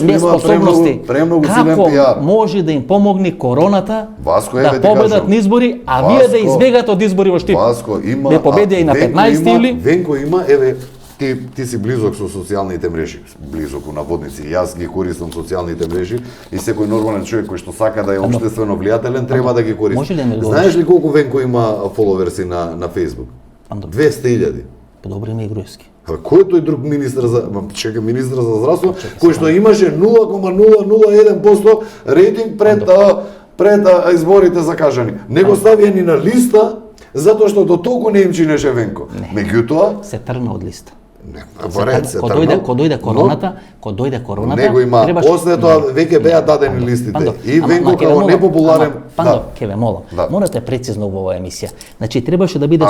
неспособности? Како може да им помогне короната да победат на избори, а вие да избегате од избори во Штип? Не победија и на 15 јули.
Венко има, еве, ти си близок со социјалните мрежи, близок у наводници. Јас ги користам социјалните мрежи и секој нормален човек кој што сака да е општествено влијателен треба да ги користи. Знаеш ли колку Венко има фоловерси на Facebook? 200.000.
Подобри ме и Груевски.
Кој тој друг министар за министар за здравство кој што имаше 0,001% рейтинг пред изборите закажани. Не го ставија ни на листа затоа што до толку не им чинеше Венко. Меѓутоа
се тргна од листа.
Кога
дојде короната,
него има после тоа веќе беа дадени листите. И Венко како непопуларен.
Пандо, ќе ве молам. Морате прецизно во оваа емисија. Значи требаше да биде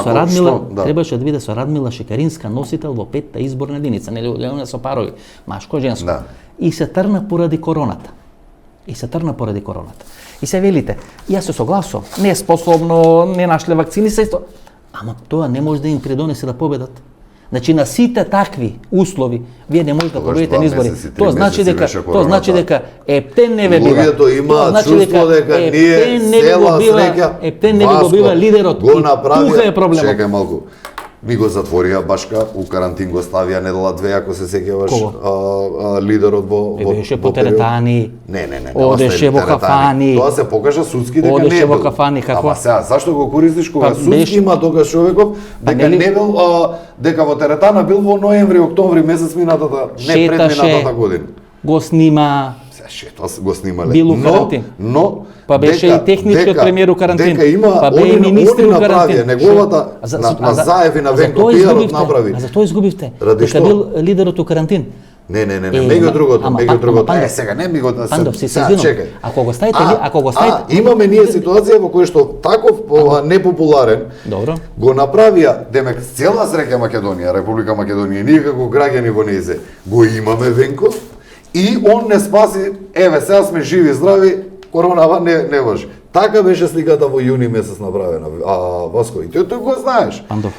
со Радмила Шекаринска носител во 5-та изборна единица, нели Леона со парови, машко женско. И се тргна поради короната. И се велите, јас се согласувам, не е способно, не нашле вакцини, се исто. Ама тоа не може да им придонесе да победат. Значи на сите такви услови вие не можете да победите на избори. Тоа значи дека Ептен не ве бива.
Луѓето имаат чувство дека ние села среќа
Ептен не ви го бива лидерот.
Го направија.
Тука е проблемот.
Чекај малку. Ми го затворија Башка, у карантин го ставија недела две, ако се сеќаваш,
Кого?
лидерот во
Беше по
период.
теретани.
Не.
Одеше во
теретани.
кафани.
Тоа се покажа судски дека
Одеше
не
во
бил.
кафани, како?
Ама сега, зашто го користиш кога
Па,
судски
беше-
има доказ човеков дека
нели-
не бил, дека во теретана бил во ноември, октомври месец минатата, не предминатата година.
Го снима,
Шето го снимале.
Бил у карантин.
Но
па беше и техничкиот премиер у карантин.
Дека има,
па бе и
они
министри у
направија,
карантин.
неговата на Заев и на Венко Пијарот направи.
А за тоа изгубивте.
Ради
Дека
што?
бил лидерот у карантин.
Не, меѓу другото, меѓу другото.
Пандов,
Сега не ми го
Пандов, се
сега,
извинувам.
чекај.
Ако го ставите,
имаме ние ситуација во која што таков непопуларен
Добро.
го направија, демек цела среќа Македонија, Република Македонија, ние како граѓани во нејзе го имаме Венко и он не спаси, еве сега сме живи здрави, коронава не важи. Така беше сликата во јуни месец направена, Васко, и тој го знаеш.
Пандов.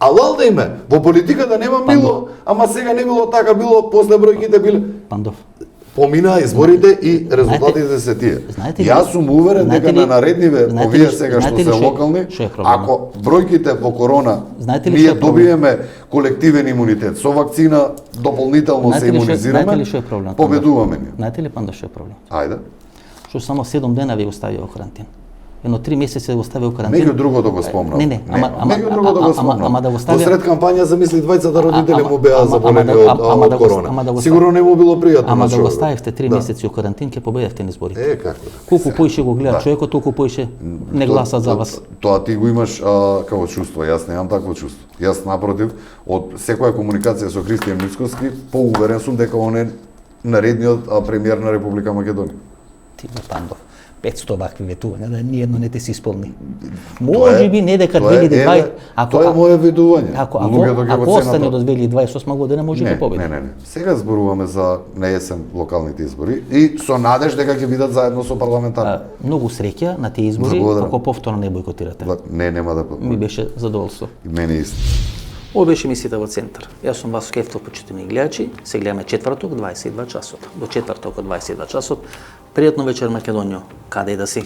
А лалда име, во политиката нема било, ама сега не било така, било после бројките биле.
Пандов.
Поминаа изборите и резултатите се тие.
знаете ли-
Јас сум уверен
знаете
дека
ли-
на наредниве,
знаете
овие
ли-
сега што
знаете
се
ли
локални,
што е проблемот?
ако бројките во корона
Знаете ли
ние
што е проблемот?
добиеме колективен имунитет, со вакцина дополнително се
Знаете ли
имунизираме,
што е проблемот?
победуваме ние.
Знаете ли, Пандов, што е проблем?
Ајде.
Што само 7 дена ви го ставија во карантин. Едно 3 месеци го ставија во карантин.
Меѓу другото го спомнав.
Не,
меѓу другото го спомнав.
ама да го
Во
ставија.
сред кампања замисли двајцата родители
ама-
му беа
ама-
заболени
ама да- ама
од
да го-
корона.
ама да го
Сигурно не му било пријатно
Ама
на
да го
човекот.
ставивте 3
Да.
месеци у карантин, ќе победевте на изборите.
Како да.
Колку поише го гледа
Да.
човекот, толку поише не гласат за вас.
Тоа ти го имаш како чувство, јас немам такво чувство. Јас напротив, од секоја комуникација со Христијан Мицкоски, поуверен сум дека он е наредниот премиер на Република Македонија.
Ти бе, Пандов. 500 вакви ветувања, да ниедно не те се исполни. Може би не дека 2020,
Тоа е моје видување.
Ако
Луѓето ќе го
остане
ценат
до 2028 година, може да победи.
Не. Сега зборуваме за на есен локалните избори и со надеж дека ќе бидат заедно со парламентарни.
Многу среќа на тие избори,
Благодарам.
ако повторно не бойкотирате.
Не, нема да
Ми беше задоволство.
И мене исто.
Ова беше емисијата во Центар. Јас сум Васко Ефтов, почитувани гледачи. Се гледаме четврток, 22 часот. До четврток од 22 часот. Пријатно вечер, Македонијо, каде и да си.